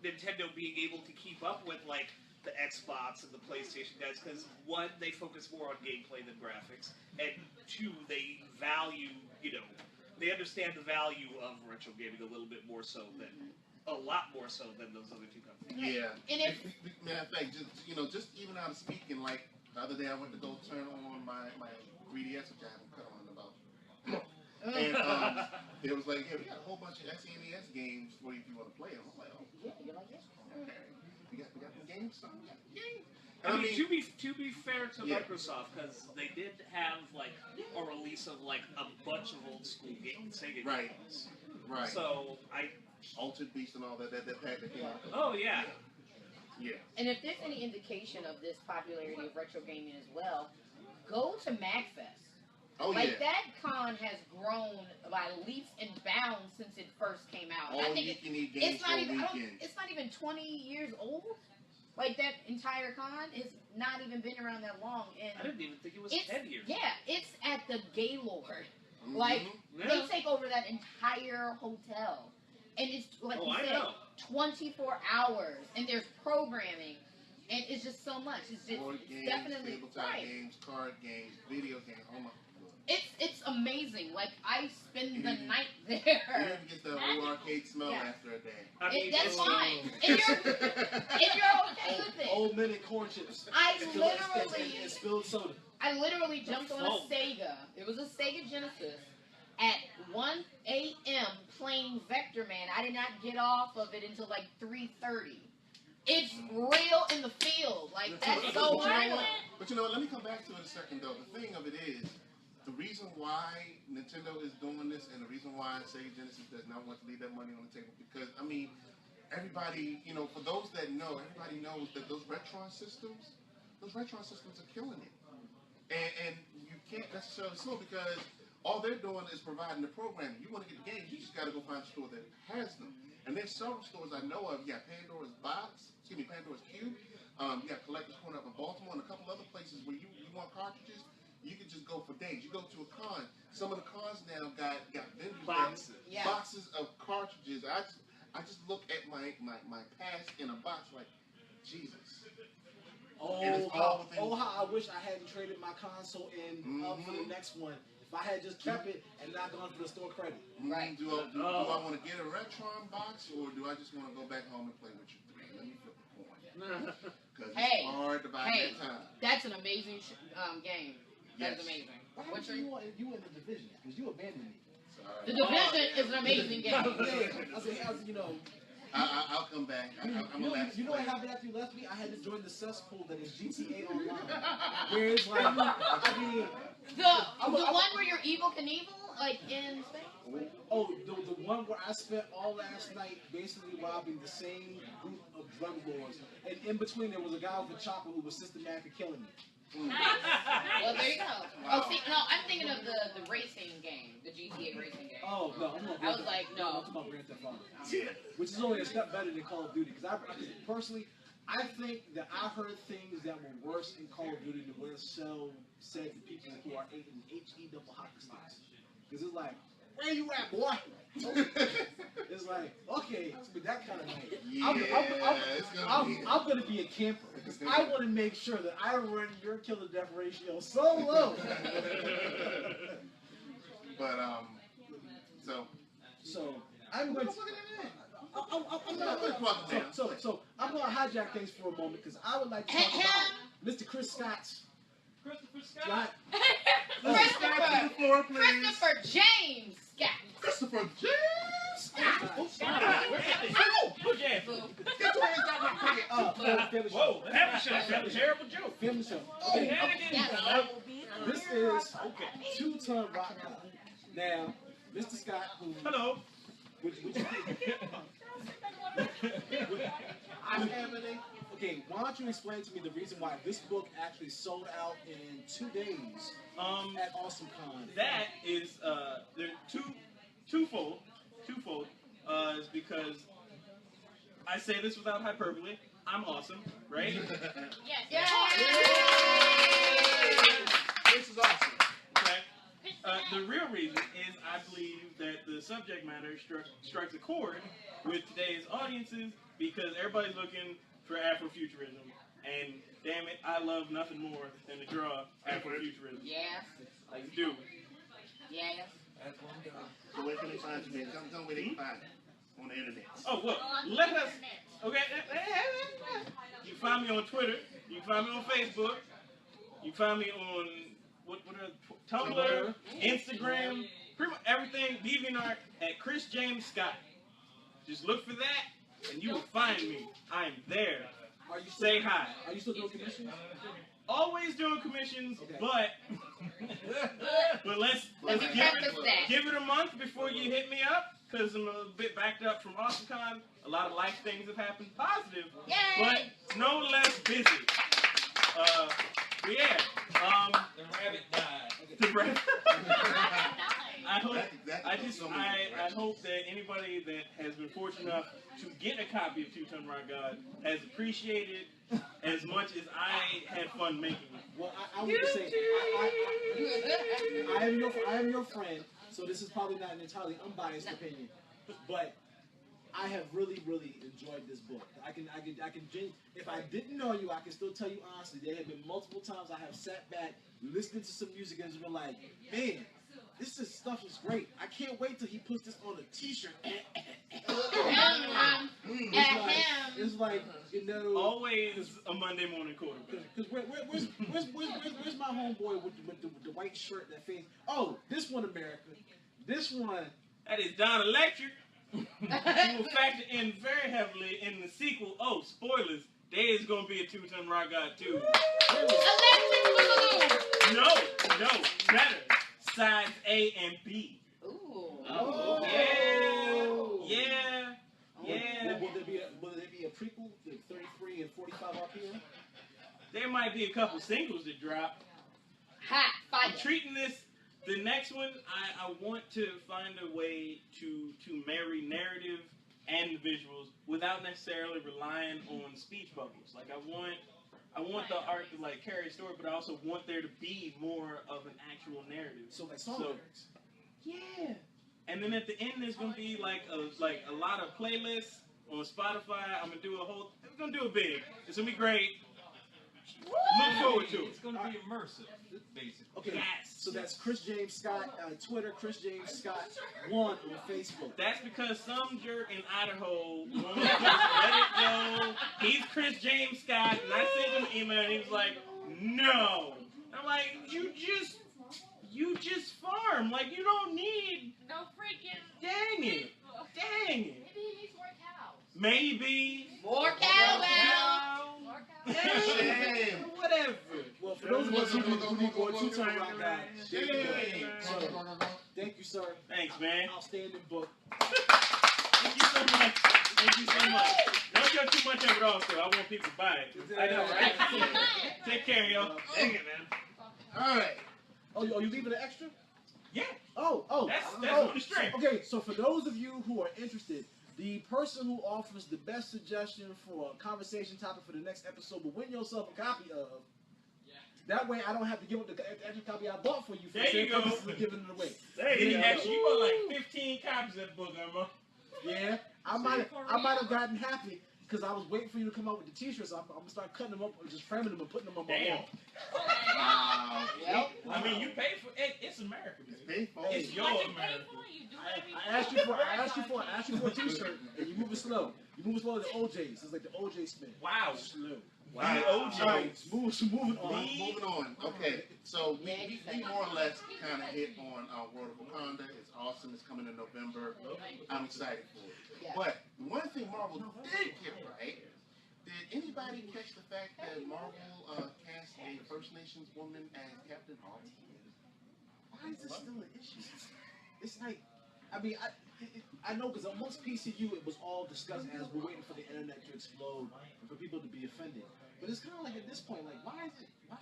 Nintendo being able to keep up with like the Xbox and the PlayStation guys, because one, they focus more on gameplay than graphics, and two, they value they understand the value of retro gaming a little bit more so than a lot more so than those other two companies. Yeah. And if Matter of fact, just even out of speaking, like the other day I went to go turn on my 3DS, which I haven't cut on in about. And it was like, yeah, we got a whole bunch of SNES games for you if you want to play them. I'm like, oh, yeah, you're like, yeah. okay. We got the games, son. We got the games. I mean, to be fair to Yeah. Microsoft, because they did have like a release of like a bunch of old school Sega Right. games. Right. So Altered Beast and all that pack that came out. oh yeah. Yeah. And if there's any indication of this popularity of retro gaming as well, go to MagFest. Oh Like yeah. that con has grown by leaps and bounds since it first came out. All I think you can eat games it's not for a even weekend. it's not even 20 years old. Like that entire con is not even been around that long, I and didn't even think it was it's 10 years. yeah, it's at the Gaylord. Mhm. Like Yeah. they take over that entire hotel, and it's like Oh, you I said, know. 24 hours, and there's programming, and it's just so much. It's just Board it's games, definitely tabletop right. games, card games, video games. Oh my god. It's amazing. Like I spend the Mhm. night You there. never get that old arcade smell Yeah. after a day. I mean, That's it's- fine. If you're okay with it. Old men and corn chips. I And literally spilled soda. I literally jumped on a phone. Sega. It was a Sega Genesis at 1 a.m. playing Vector Man. I did not get off of it until like 3:30. It's real in the field. Like that's so real. But let me come back to it a second though. The thing of it is, the reason why Nintendo is doing this and the reason why Sega Genesis does not want to leave that money on the table, because I mean, everybody, for those that know, everybody knows that those Retron systems are killing it. And you can't necessarily sue because all they're doing is providing the programming. You want to get the games, you just got to go find a store that has them. And there's several stores I know of. You got Pandora's Cube. You got Collector's Corner up in Baltimore and a couple other places where you want cartridges. You can just go for days. You go to a con. Some of the cons now got vendors Boxes. Yeah. boxes of cartridges. I just look at my past in a box like, Jesus. And it's all within- how I wish I hadn't traded my console in for the next one. If I had just kept it and not gone for the store credit. Right. Do I want to get a Retron box or do I just want to go back home and play with you three? Let me flip the coin. Because Hey. it's hard to buy Hey. that time. That's an amazing game. That's Yes. amazing. Why What's haven't your, you in the division? Because you abandoned me. the Sorry. Division is an amazing game. I said, I'll come back. I'm a last you know what player. happened after you left me? I had to join the cesspool that is GTA Online. Where it's like, I mean, The one where you're Evil Knievel, like in space? Oh, the one where I spent all last night basically robbing the same group of drug lords, and in between there was a guy with a chopper who was systematically killing me. Nice. Well, there you go. Oh, see, no, I'm thinking of the racing game, the GTA racing game. Oh no, I'm not. I was like, no. I'm talking about Grand Theft Auto, which is only a step better than Call of Duty. Because I personally, I think that I heard things that were worse in Call of Duty than what Cell said to people who are in HE double hockey sticks. Because it's like, where you at, boy? It's like, okay, it's been that kind of night. Yeah, I'm gonna be a camper because I want to make sure that I run your kill to death ratio so low. But So I'm going to. So I'm going to hijack things for a moment because I would like to talk about Mr. Chris Scott's. Christopher Scott. Christopher James Scott. Christopher James. Whoa, that's a terrible joke. Film the show. Okay. This is two-ton rock god. Now, Mr. Scott, who... Hello. Okay, why don't you explain to me the reason why this book actually sold out in 2 days at Awesome Con? That is there twofold. Is because I say this without hyperbole. I'm awesome, right? Yes. This is awesome. Okay. The real reason is I believe that the subject matter strikes a chord with today's audiences because everybody's looking for Afrofuturism, and damn it, I love nothing more than to draw Afrofuturism. Yes. I do. Yes. So where can they find you, man? Tell me where they can find you on the internet. Oh, well, let us... Okay. You can find me on Twitter. You can find me on Facebook. You can find me on... What are Tumblr, Instagram, pretty much everything, DeviantArt, at Chris James Scott. Just look for that, and you will find me. I am there. Say hi. Are you still doing commissions? Always doing commissions, Okay. but let's give it a month before you hit me up, because I'm a bit backed up from AwesomeCon. A lot of life things have happened, positive, but no less busy. But yeah, The rabbit died. the rabbit. I hope. That's exactly I hope that anybody that has been fortunate enough to get a copy of Two-Ton Rock God has appreciated as much as I had fun making it. Well, I want to say, I am your friend, so this is probably not an entirely unbiased opinion, but I have really, really enjoyed this book. I can, if I didn't know you, I can still tell you honestly, there have been multiple times I have sat back, listening to some music, and just been like, man, stuff is great. I can't wait till he puts this on a t-shirt. It's like, you know, always a Monday morning quarterback. Because where's my homeboy with the white shirt that face? Oh, this one, America. This one. That is Don Electric. Who will factor in very heavily in the sequel. Oh, spoilers. There is going to be a Two-Ton Rock God 2. No, better. Sides A and B. Ooh. Oh. Yeah. Will there be a prequel, like 33 and 45 RPM? There might be a couple singles that drop. I'm treating this. The next one, I want to find a way to marry narrative and visuals without necessarily relying on speech bubbles. Like I want the art to like carry a story, but I also want there to be more of an actual narrative. So like song lyrics. Yeah. And then at the end, there's gonna be like a lot of playlists on Spotify. I'm gonna do We're gonna do it big. It's gonna be great. Look forward to it. It's going to be immersive, basically. Okay. Yes. So that's Chris James Scott Twitter, Chris James Scott 1 on Facebook. That's because some jerk in Idaho won't just let it go. He's Chris James Scott, and I sent him an email, and he was like, "No." I'm like, "You just farm. Like you don't need." No freaking. Dang it. Maybe he needs more cows. Maybe. More cowbell. More cows. Shame. Whatever. Well, for those of us two-time rock guy. Yay. Thank you, sir. Thanks, man. Outstanding book. Thank you so much. Thank you so much. Don't cut too much of it off, though. I want people to buy it. I know, right? Take care, y'all. Dang it, man. All right. Oh, you leaving an extra? Yeah. Oh. That's on the string. Okay, so for those of you who are interested, the person who offers the best suggestion for a conversation topic for the next episode will win yourself a copy of. That way, I don't have to give up the extra copy I bought for you for There you go. giving it away. There you go. Actually, you bought like 15 copies of that book, Armand. Yeah, I might have gotten happy because I was waiting for you to come out with the t-shirts. I'm gonna start cutting them up and just framing them and putting them on my Damn. wall. Yep. I mean, you pay for it. It's America. It's painful. It's your What you pay America. for? You do whatever you I asked you for a t-shirt and you move it slow. You move it slow like the OJs. It's like the OJ spin. Wow. Slow. Wow. All right. Moving on. Moving on. Okay, so we more or less kind of hit on World of Wakanda. It's awesome. It's coming in November. I'm excited for it. Yeah. But one thing Marvel did get right. Did anybody catch the fact that Marvel cast a First Nations woman as Captain Marvel? Why is this still an issue? It's like, I mean, I know because amongst PCU it was all discussed as we're waiting for the internet to explode and for people to be offended. But it's kind of like at this point, like, why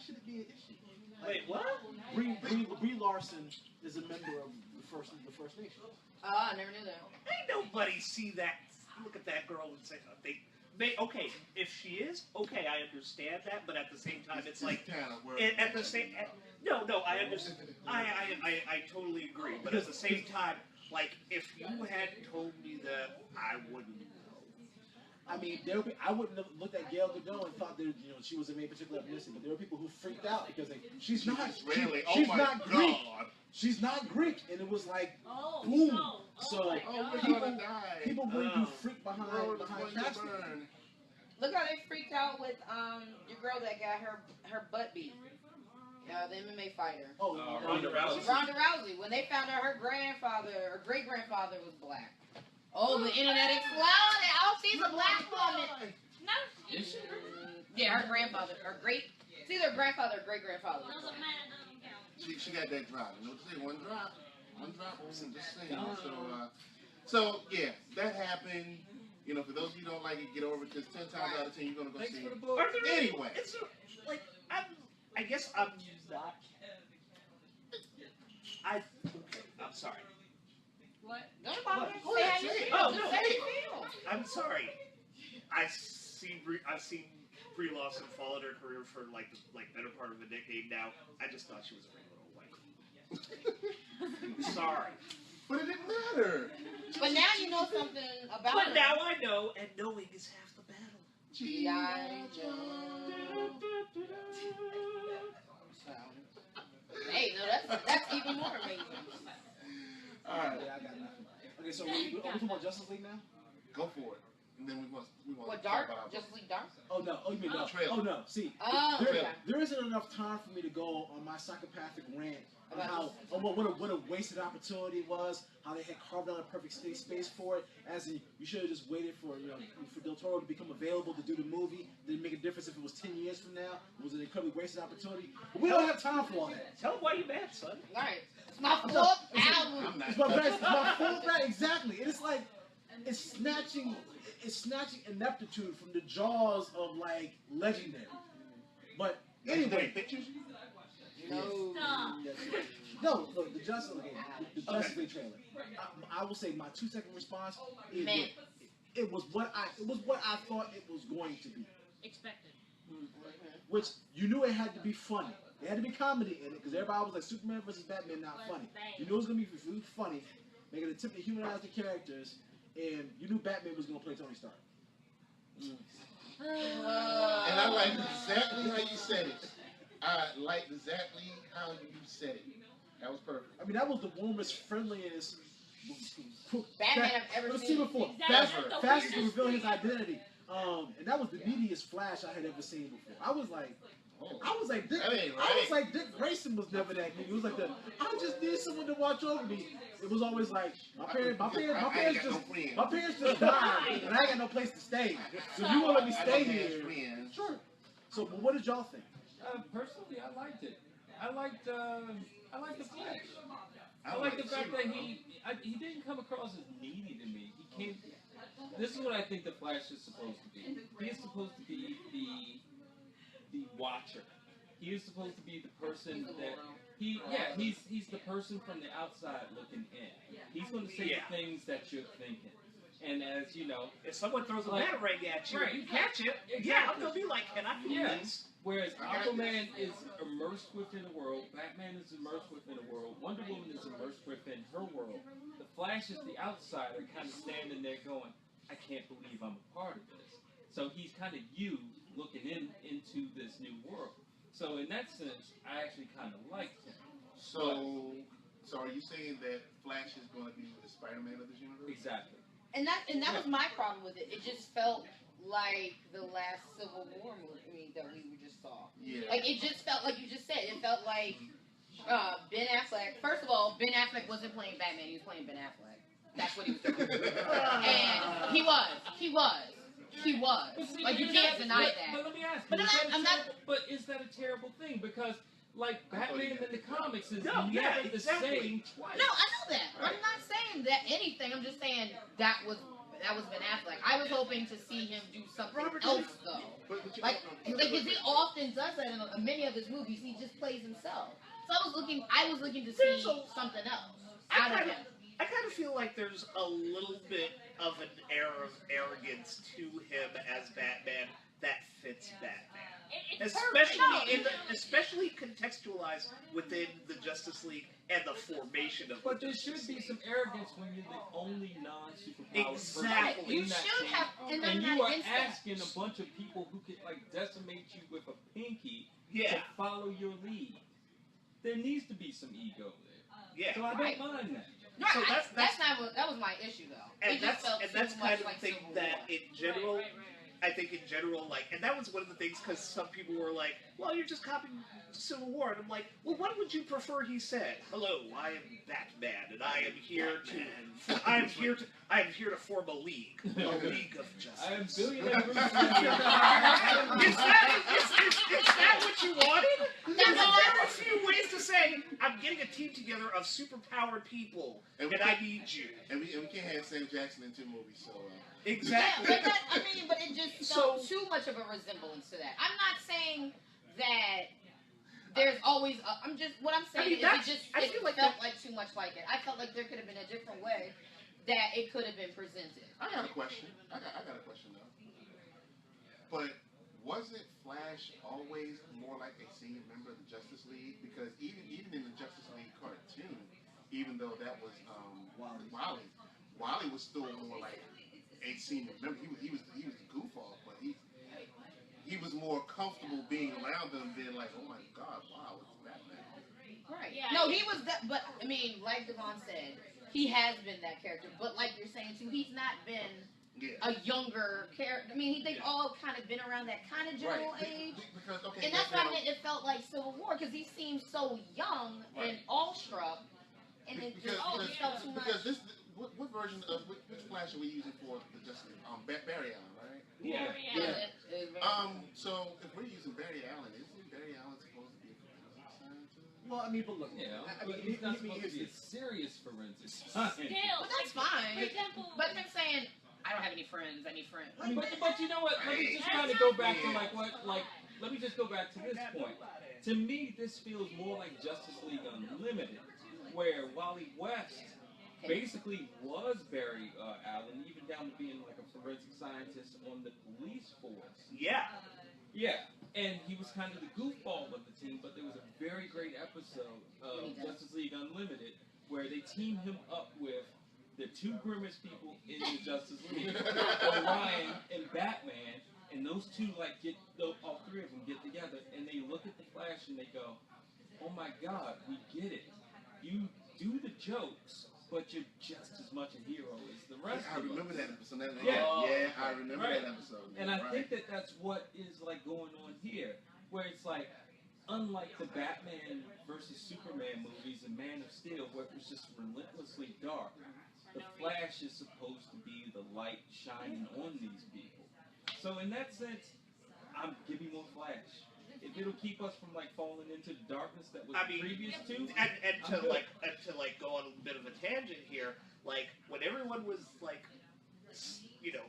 should it be an issue? Wait, what? Brie Larson is a member of the First Nation. Oh, I never knew that. Ain't nobody see that. Look at that girl and say, okay, if she is, okay, I understand that, but at the same time, it's like, at the same, no, I understand, I totally agree, but at the same time, like, if you had told me that, I wouldn't know. I mean, I wouldn't have looked at Gail Gadot and thought that she was a main particular ethnicity, but there were people who freaked out because she's not Israeli. she's Oh my not God. Greek. She's not Greek, and it was like Oh, boom. so, So we're gonna die. people really do freak behind World is going to casting. burn. Look how they freaked out with your girl that got her butt beat. The MMA fighter. Ronda Rousey. Ronda Rousey. When they found out her grandfather or great grandfather was black. Oh, the internet exploded. Oh, she's a black woman. No, you should. Yeah, her grandfather, it's either her grandfather or great grandfather. Doesn't matter, doesn't count. She got that drop. You know what I'm saying? One drop. I'm just saying. So yeah, that happened. You know, for those of you who don't like it, get over it because 10 times out of 10 you're gonna go Thanks see for it. the book. Anyway. It's like, I guess I'm not. I'm sorry. What? Don't bother. What? Say how you Say it. feel. Oh, Just no. say how you feel. I'm sorry. I've seen Brie Larson follow her career for like better part of a decade now. I just thought she was a pretty little white. Sorry. But it didn't matter. But now you know something about But her. now I know, and knowing is half the battle. G.I. Hey, no, that's even more amazing. All right, Yeah, I got nothing. Okay, so we talking about Justice League now? go for it. And then we want What, to Dark? talk about Just League Dark? Oh no! Oh, you mean no? Trailer. Oh no! See, Oh, okay. there isn't enough time for me to go on my psychopathic rant on how what a wasted opportunity it was. How they had carved out a perfect space for it. As in, you should have just waited for for Del Toro to become available to do the movie. Didn't make a difference if it was 10 years from now. It was an incredibly wasted opportunity. But we don't have time for all that. Tell them why you mad, son. Alright. It's my fourth album. I'm not. It's my fault, right? Exactly. And it's like it's snatching ineptitude from the jaws of like legendary. But anyway, Pictures? No. Stop. no, look, the Justice League trailer. I will say my 2-second response is Man. it was what I thought it was going to be. Expected. Which you knew it had to be funny. There had to be comedy in it because everybody was like Superman versus Batman not funny. You knew it was gonna be really funny. They're gonna attempt to humanize the characters, and you knew Batman was gonna play Tony Stark. And I like exactly how you said it. I like exactly how you said it. That was perfect. I mean, that was the warmest, friendliest Batman I've ever Let's see seen. before. Exactly. Fastest to reveal his identity. And that was the neediest Flash I had ever seen before. I was like, Dick Grayson was never that needy. It was like I just need someone to watch over me. It was always like my parents just died, and I ain't got no place to stay. So you won't let me stay here. Sure. So, but what did y'all think? Personally, I liked it. I liked the Flash. I like the fact that he didn't come across as needy to me. He came. This is what I think the Flash is supposed to be. He is supposed to be the watcher. He is supposed to be the person that he's the person from the outside looking in. He's going to say the things that you're thinking. And as you know, if someone throws a batarang at you, you catch it. Exactly. Yeah, I'm gonna be like, can I do this? Whereas Aquaman is immersed within a world, Batman is immersed within a world, Wonder Woman is immersed within her world. The Flash is the outsider, kind of standing there going, I can't believe I'm a part of this. So he's kind of you looking into this new world. So in that sense, I actually kind of liked him. So are you saying that Flash is going to be the Spider-Man of this universe? Exactly. And that was my problem with it. It just felt like the last Civil War movie that we just saw. Yeah. Like it just felt like you just said. It felt like Ben Affleck. First of all, Ben Affleck wasn't playing Batman. He was playing Ben Affleck. That's what he was doing. And he was. Like you can't deny that. But let me ask you. But is that a terrible thing? Because like Batman in the comics is never the same twice. No, I know that. I'm not saying that anything. I'm just saying that was Ben Affleck. I was hoping to see him do something else though. Like because he often does that in many of his movies. He just plays himself. So I was looking to see something else out of him. I kind of feel like there's a little bit of an air of arrogance to him as Batman that fits Batman. Especially contextualized within the Justice League and the formation of. But there should be some arrogance when you're the only non-superpowered person You in that should team, have, and you are asking a bunch of people who could like decimate you with a pinky to follow your lead. There needs to be some ego there. Yeah. So I don't mind that. No, So that was my issue though. And that's kind of the thing that in general. I think in general, like, and that was one of the things because some people were like, well, you're just copying Civil War. And I'm like, well, what would you prefer he said? Hello, I am Batman, and I am here to form a league. A league of justice. I am billionaire. Is that what you wanted? There are a few ways to say, I'm getting a team together of superpowered people, and I need you. And we can't have Sam Jackson in 2 movies, so... Exactly. Yeah, but it just felt too much of a resemblance to that. I'm not saying that there's always. What I'm saying is it felt like too much like it. I felt like there could have been a different way that it could have been presented. I got a question. I got a question though. But wasn't Flash always more like a senior member of the Justice League? Because even in the Justice League cartoon, even though that was Wally was still more like a senior member. He was the goofball, but he was more comfortable being around them than like, oh my God, wow, it's Batman. Right. Yeah, no, he was that, but I mean, like Devon said, he has been that character. But like you're saying too, he's not been a younger character. I mean, they've all kind of been around that kind of general age. And that's why it felt like Civil War because he seemed so young and awestruck, and it just felt too much. Because what version of which Flash are we using for the Justice League? Barry Allen, right? Yeah. So if we're using Barry Allen, isn't Barry Allen supposed to be a forensic scientist? Well, I mean, but look, he's not supposed to be a serious forensic scientist. But that's fine. For example, but I'm saying I don't have any friends. I need friends. But you know what? Let me just kind of go back to let me just go back to this point. To me, this feels more like Justice League Unlimited, where Wally West basically was Barry Allen, even down to being like a forensic scientist on the police force. Yeah. Yeah. And he was kind of the goofball of the team, but there was a very great episode of Justice League Unlimited where they team him up with the 2 grimmest people in the Justice League, Orion and Batman, and those 2 all 3 of them get together and they look at the Flash and they go, oh my God, we get it. You do the jokes, but you're just as much a hero as the rest of us. I remember that episode. I remember that episode. And I think that's what is like going on here, where it's like, unlike the Batman versus Superman movies and Man of Steel, where it was just relentlessly dark, the Flash is supposed to be the light shining on these people. So in that sense, give me more Flash. If it'll keep us from like falling into the darkness that was I mean, previous to. and to go on a bit of a tangent here, like when everyone was like, you know,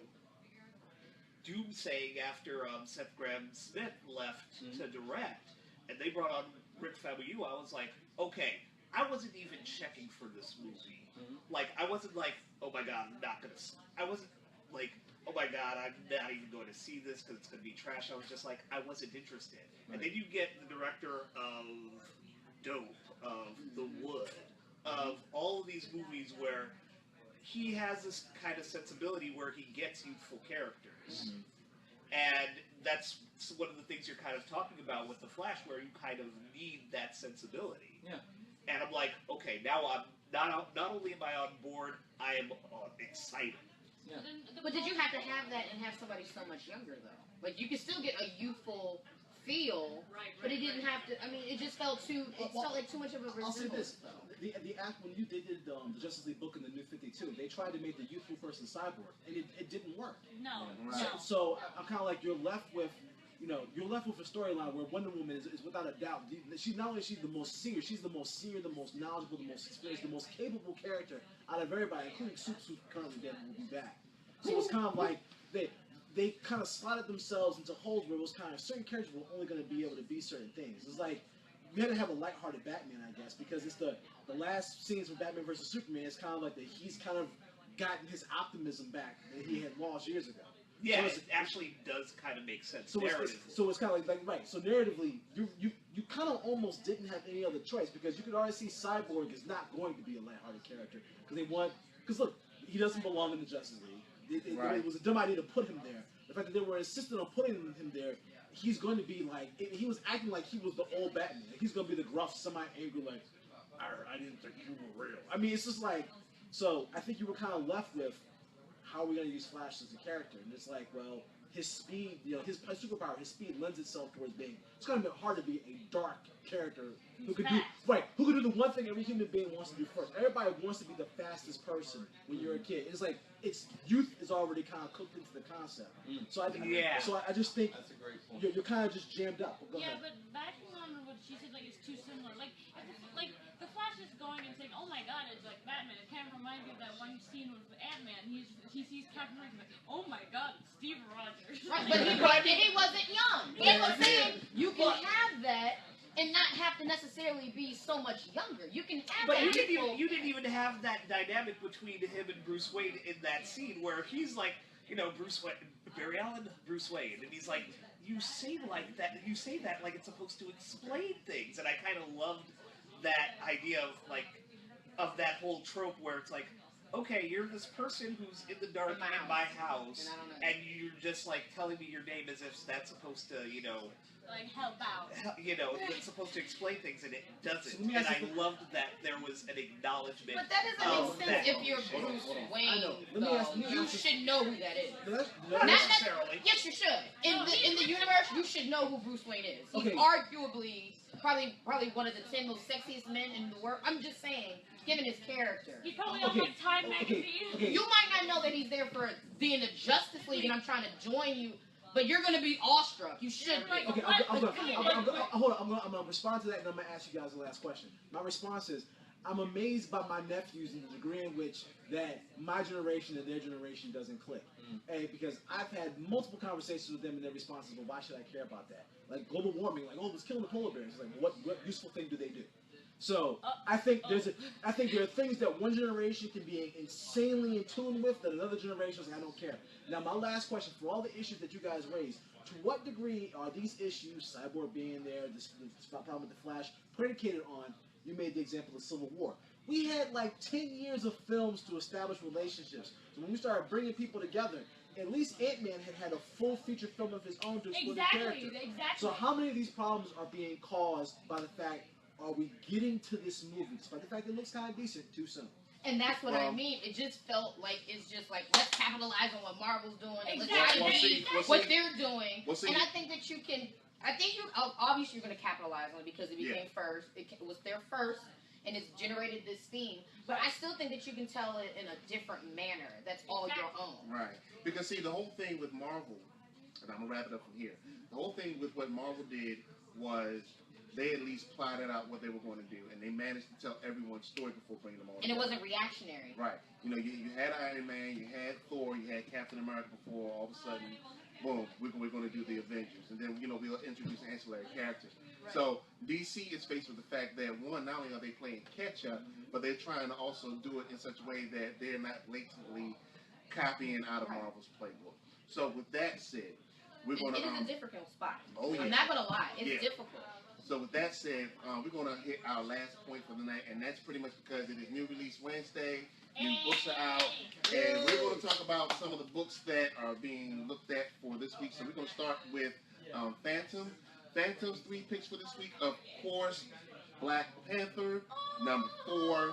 doomsaying after Seth Graham-Smith left to direct, and they brought on Rick Famuyiwa, I was like, okay, I wasn't even checking for this movie. Like, I wasn't like, oh my god, I'm not gonna. I wasn't like, oh my god, I'm not even going to see this because it's going to be trash. I was just like, I wasn't interested. And then you get the director of Dope, of The Wood, of all of these movies where he has this kind of sensibility where he gets youthful characters. And that's one of the things you're kind of talking about with The Flash, where you kind of need that sensibility. Yeah. And I'm like, okay, now I'm not only am I on board, I am excited. Yeah. But did you have to have that and have somebody so much younger though? Like you could still get a youthful feel, but it didn't have to. I mean, it just felt too. It felt like too much of a resemblance. I'll say this: though. the act when they did the Justice League book in the New 52, they tried to make the youthful person cyborg, and it didn't work. No. Right. No. So I'm kind of like you're left with a storyline where Wonder Woman is without a doubt. She's not only the most senior, she's the most senior, the most knowledgeable, the most experienced, the most capable character out of everybody, including Soups, who's currently dead and will be back. So it's kind of like they kind of slotted themselves into holes where it was kind of certain characters were only going to be able to be certain things. It's like you had to have a lighthearted Batman, I guess, because it's the last scenes from Batman versus Superman. It's kind of like he's kind of gotten his optimism back that he had lost years ago. Yeah, So it actually does kind of make sense So narratively. it's kind of like right. So narratively, you kind of almost didn't have any other choice because you could already see Cyborg is not going to be a lighthearted character because look, he doesn't belong in the Justice League. It was a dumb idea to put him there. The fact that they were insistent on putting him there, he's going to be like he was acting like he was the old Batman. Like, he's going to be the gruff, semi-angry, like I didn't think you were real. I mean, it's just like so. I think you were kind of left with. How are we going to use Flash as a character? And it's like, well, his speed, his superpower, his speed lends itself towards being. It's going to be hard to be a dark character who could do the one thing every human being wants to do first. Everybody wants to be the fastest person when you're a kid. It's like youth is already kind of cooked into the concept. So I just think That's a great point. you're kind of just jammed up. Go ahead. But backing on what she said, like it's too similar. Like the Flash is going and saying, "Oh my God, it's like Batman." It kind of reminds me of that one scene with Ant-Man. He sees Captain America, like, "Oh my God, it's Steve Rogers." Right, but he wasn't young. That's what I'm saying. You can have that and not have to necessarily be so much younger. You can have But that. you didn't even have that dynamic between him and Bruce Wayne in that scene where he's like, Bruce Wayne, Barry Allen, Bruce Wayne, and he's like, you say that like it's supposed to explain things, and I kind of loved that idea of that whole trope where it's like, okay, you're this person who's in the dark in my house, and you're just like telling me your name as if that's supposed to, like help out. It's supposed to explain things, and it doesn't. And I loved that there was an acknowledgement. But that doesn't make sense if you're Bruce Wayne. You should know who that is. Not necessarily. Yes, you should. In the universe, you should know who Bruce Wayne is. He's arguably probably one of the 10 most sexiest men in the world. I'm just saying, given his character. He's probably on like Time magazine. You might not know that he's there for being a Justice League, and I'm trying to join you. But you're going to be awestruck. You should be. Okay, hold on. I'm going to respond to that, and I'm going to ask you guys the last question. My response is, I'm amazed by my nephews and the degree in which that my generation and their generation doesn't click. And because I've had multiple conversations with them, and their responses, well, why should I care about that? Like global warming, like, it's killing the polar bears. It's like, what useful thing do they do? So I think there are things that one generation can be insanely in tune with that another generation is like, I don't care. Now my last question, for all the issues that you guys raised, to what degree are these issues, Cyborg being there, this problem with the Flash, predicated on, you made the example of Civil War. We had like 10 years of films to establish relationships. So when we started bringing people together, at least Ant-Man had a full feature film of his own to explore the character. Exactly. So how many of these problems are being caused by the fact, are we getting to this movie, despite the fact it looks kind of decent, too soon? And that's what I mean. It just felt like it's just like, let's capitalize on what Marvel's doing. Exactly. Let's try to be what they're doing. We'll see. And I think that you can, obviously you're going to capitalize on it because it became first. It was their first, and it's generated this theme. But I still think that you can tell it in a different manner. That's all your own. Right. Because, see, the whole thing with Marvel, and I'm going to wrap it up from here, the whole thing with what Marvel did was they at least plotted out what they were going to do, and they managed to tell everyone's story before bringing them all And it together. wasn't reactionary. Right. You know, you had Iron Man, you had Thor, you had Captain America before all of a sudden, boom, we're going to do the Avengers. And then, you know, we'll introduce ancillary characters. Right. So DC is faced with the fact that, one, not only are they playing catch-up, but they're trying to also do it in such a way that they're not blatantly copying out of Marvel's playbook. So with that said, we're going to... It is a difficult spot. Oh, yeah. I'm not going to lie. It's Yeah. difficult. So with that said, we're going to hit our last point for the night, and that's pretty much because it is New Release Wednesday, new books are out, and we're going to talk about some of the books that are being looked at for this week. So we're going to start with Fantom. Fantom's 3 picks for this week, of course, Black Panther, number 4,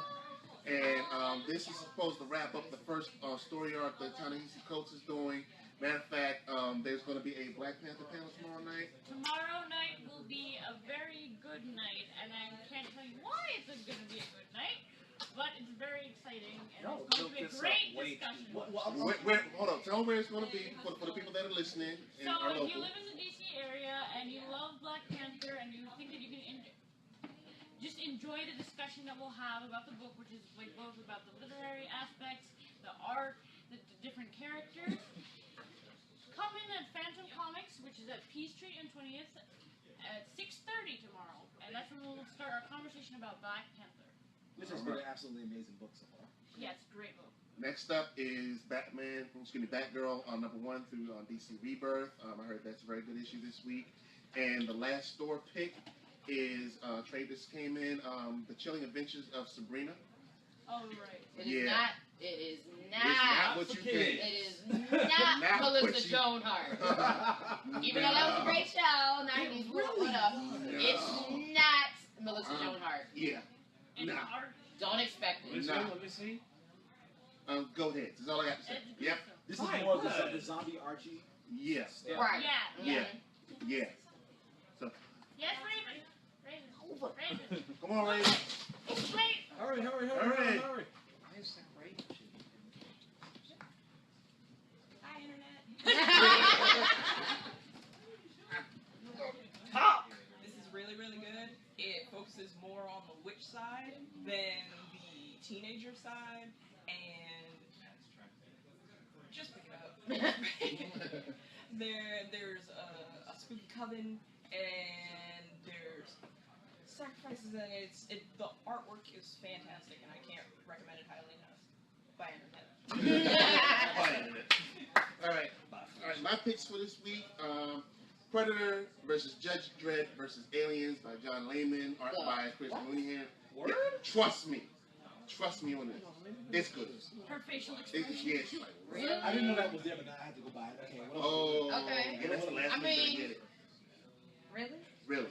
and this is supposed to wrap up the first story arc that Ta-Nehisi Coates is doing. Matter of fact, there's going to be a Black Panther panel tomorrow night. Tomorrow night will be a very good night, and I can't tell you why it's going to be a good night, but it's very exciting, and it's going to be a great discussion. Hold on, tell them where it's going to be for the people that are listening and So are if you local. live in the DC area and you love Black Panther and you think that you can just enjoy the discussion that we'll have about the book, which is like both about the literary aspects, the art, the different characters, come in at Fantom Comics, which is at Peachtree and 20th at 6:30 tomorrow, and that's when we'll start our conversation about Black Panther. Which has been an absolutely amazing book so far. Yeah, it's a great book. Next up is Batgirl on number 1 through DC Rebirth. I heard that's a very good issue this week. And the last store pick is trade this came in, The Chilling Adventures of Sabrina. Oh, right. It is Yeah. not. It is not. It's not what you think. It is not Not Melissa what you- Joan Hart. Even though that was a great show, 90s, what up? It's not Melissa Joan Hart. Yeah. And Nah. art. Don't expect it. Nah. Let me see. Go ahead. That's all I got to say. It's Yep. gruesome. This Fine, is more of good. the zombie Archie. Yes. Right. Yeah. Yeah. Yeah. Yes, Raven. Raven. Come on, Raven. It's late. Hurry. Hurry. Why is that right? Hi, Internet. Talk! This is really, really good. It focuses more on the witch side than the teenager side, and just pick it up. There's a spooky coven, and there's sacrifices, and the artwork is fantastic, and I can't recommend it highly enough. By Internet. All right. My picks for this week: Predator versus Judge Dredd versus Aliens by John Layman, art by Chris Mooneyham. Yeah, trust me on this. It's good. Her facial It's, expression. yeah, it's like, Really? I didn't know that was there, but now I have to go buy it. Okay. What else? oh, Okay. yeah, that's the last I one mean- to get it. Really? Really.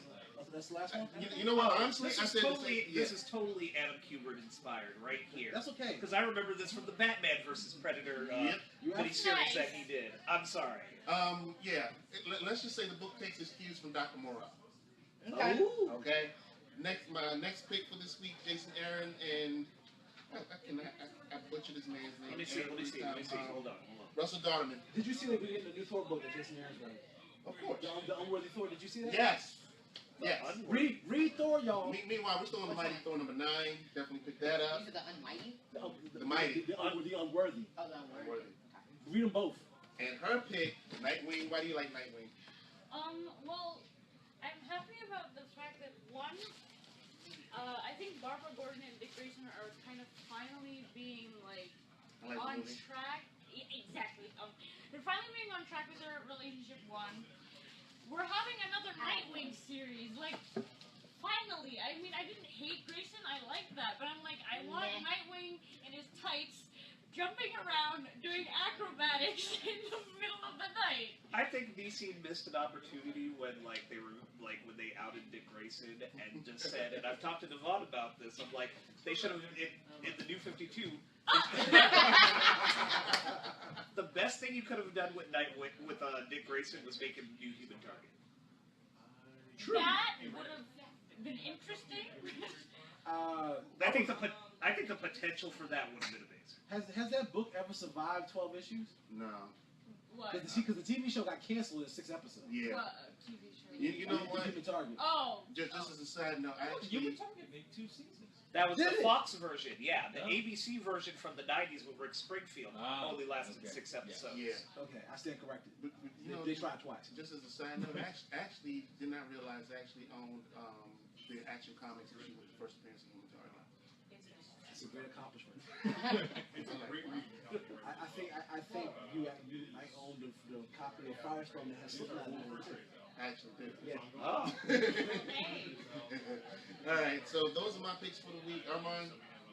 That's the last one. You know what? Honestly, This I is said totally yeah. this is totally Adam Kubert inspired right here. That's okay. Because I remember this from the Batman versus Predator Yep. You have miniseries that he did. I'm sorry. Yeah. Let's just say the book takes its cues from Dr. Moreau. Okay. Okay. My next pick for this week, Jason Aaron and I butchered his man's name. Let me see. Hold on. Russell Darman. Did you see that we're getting a new Thor book that Jason Aaron's writing? Of course. The Unworthy Thor. Did you see that? Yes. Yes. Read Thor, y'all. Meanwhile, we're still on the Mighty Thor number 9. Definitely pick that up. These are the unmighty? The Mighty. The Unworthy. Oh, the unworthy. Worthy. Read them both. And her pick, Nightwing. Why do you like Nightwing? Well, I'm happy about the fact that one, I think Barbara Gordon and Dick Grayson are kind of finally being like I like on the movie. track. Exactly. They're finally being on track with their relationship. One, we're having another Nightwing series. Like, finally. I mean, I didn't hate Grayson. I like that, but I'm like, I want Nightwing in his tights, jumping around, doing acrobatics in the middle of the night. I think DC missed an opportunity when when they outed Dick Grayson and just said, and I've talked to Devon about this. I'm like, they should have in the New 52. The best thing you could have done with Dick Grayson was make him New Human Target. True. That would have been interesting. I think the potential for that would have been amazing. Has that book ever survived 12 issues? No. What? Because the TV show got canceled in 6 episodes. Yeah. What TV show? You know what? Human Target. Oh. Just as a side note, Human actually, Target made 2 seasons. That was Did the it? Fox version, yeah. The Oh. ABC version from the 90s with Rick Springfield only lasted 6 episodes. yeah. Okay, I stand corrected. But, you know, They tried twice. just as a side note, actually did not realize I actually owned the Action Comics issue with the first appearance of Human Target. That's a great accomplishment. I I think you I own the copy of Firestone that has Slipknot in it too. actually did. Yeah. Oh. All right, so those are my picks for the week. Armand,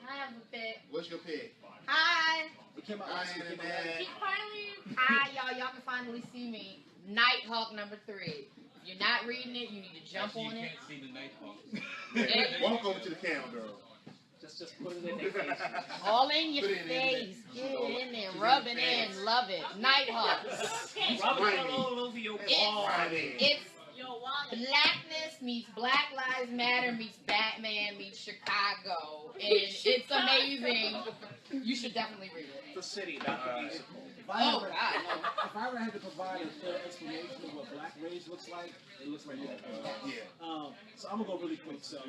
I have a pick. what's your pick? Hi. It came out Hi, last week. It came out Internet. last week. Hi, y'all. Y'all can finally see me. Nighthawk #3. If you're not reading it, you need to jump Actually, on you it. can't see the Nighthawk. Walk over to the camera, girl. Just put it in their face. All in your Put it in face. Get there. it in there. She's Rub in it the in. face. Love it. Nighthawks. Rub it Grimy. all over your It's- ball. It's Yo, Wally. Blackness meets Black Lives Matter meets Batman meets Chicago. And it's amazing. You should definitely read it. The city, not the musical. If I Oh, ever- God. If I ever had to provide a fair explanation of what Black Rage looks like, it looks like that. Yeah. So I'm gonna go really quick. So,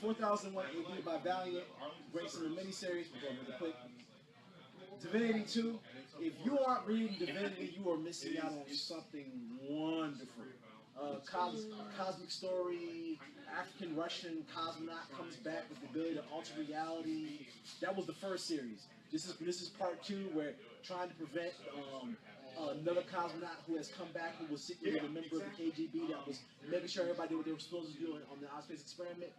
4001 AD by Valiant, Grayson the miniseries. We'll go really quick. Divinity 2. If you aren't reading Divinity, you are missing out on something wonderful. Cosmic story. African Russian cosmonaut comes back with the ability to alter reality. That was the first series. This is part 2, where trying to prevent another cosmonaut who has come back, who was secretly a member of the KGB that was making sure everybody did what they were supposed to do on the outer space experiment.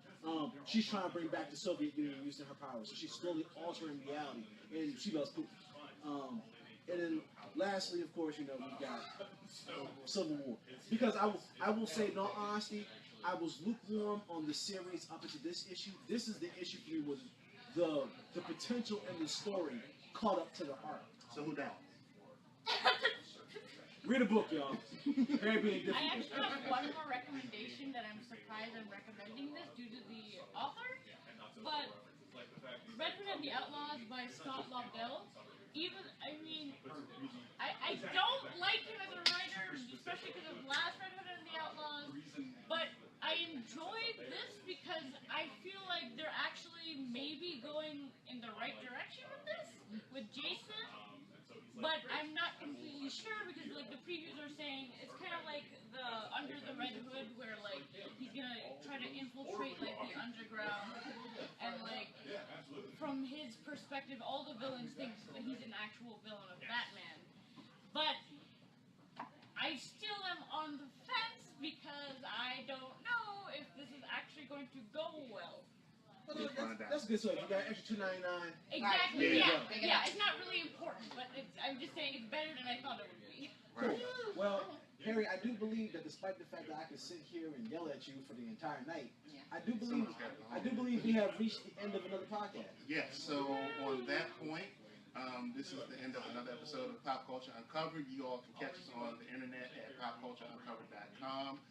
She's trying to bring back the Soviet Union using her powers. So she's slowly altering reality, and she loves Putin. And then lastly, of course, we've got Civil War. Because I will say, in all honesty, I was lukewarm on the series up until this issue. This is the issue for me with the potential in the story caught up to the art. So who down? Read a book, y'all. Very being I difficult. actually have one more recommendation that I'm surprised I'm recommending this due to the author. But Red Hood and the Outlaws by Scott Lobdell. I don't like him as a writer, especially because of last Red Hood and the Outlaws. But I enjoyed this because I feel like they're actually maybe going in the right direction with this, with Jason. But I'm not completely sure because the previews are saying it's kind of like the Under the Red Hood, where he's gonna try to infiltrate the underground, and from his perspective, all the villains think that he's an actual villain of Batman. But I still am on the fence because I don't know if this is actually going to go well. That's good. So if you got extra $2.99. Exactly. Yeah. Yeah. It's not really important, but I'm just saying it's better than I thought it would be. Cool. Well, Harry, I do believe that despite the fact that I can sit here and yell at you for the entire night, I do believe we have reached the end of another podcast. Yes, so on that point, this is the end of another episode of Pop Culture Uncovered. You all can catch us on the internet at popcultureuncovered.com.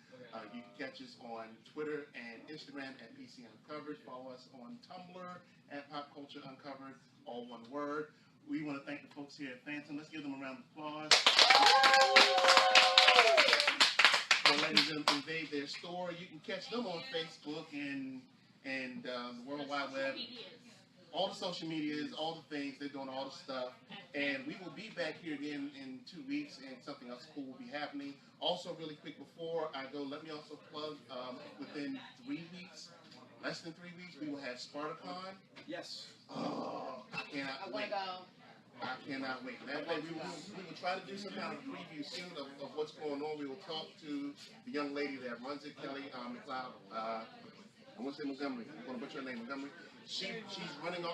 You can catch us on Twitter and Instagram at PC Uncovered. Follow us on Tumblr at Pop Culture Uncovered, all one word. We want to thank the folks here at Fantom. Let's give them a round of applause. For letting them invade their store. You can catch them on Facebook and the World Wide Web. All the social medias, all the things, they're doing all the stuff. And we will be back here again in 2 weeks, and something else cool will be happening. Also, really quick before I go, let me also plug, within 3 weeks, less than 3 weeks, we will have Spartacon. Yes. Oh, I cannot I want wait. to go. I cannot wait. That way we will try to do some kind of preview soon of what's going on. We will talk to the young lady that runs it, Kelly McLeod. I want to say Montgomery. I'm going to butcher her name, Montgomery. She's running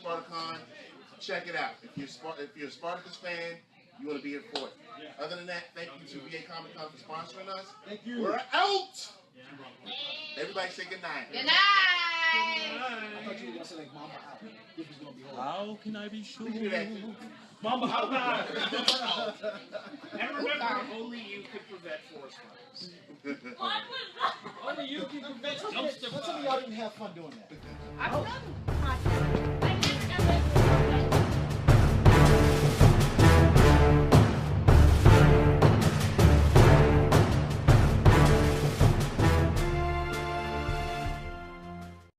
Spartacon. Check it out. If you're a Spartacus fan, you want to be here for it. Other than that, thank you to VA Comic Con for sponsoring us. Thank you. We're out. Everybody say good night. Good night. I thought you were going to say Mamba out. This was going to be horrible. How can I be sure? We can do that too. Mamba out. And remember, only you can prevent forest fires. What was that? Only you can prevent dumpster What some of y'all didn't have fun doing that? I don't know.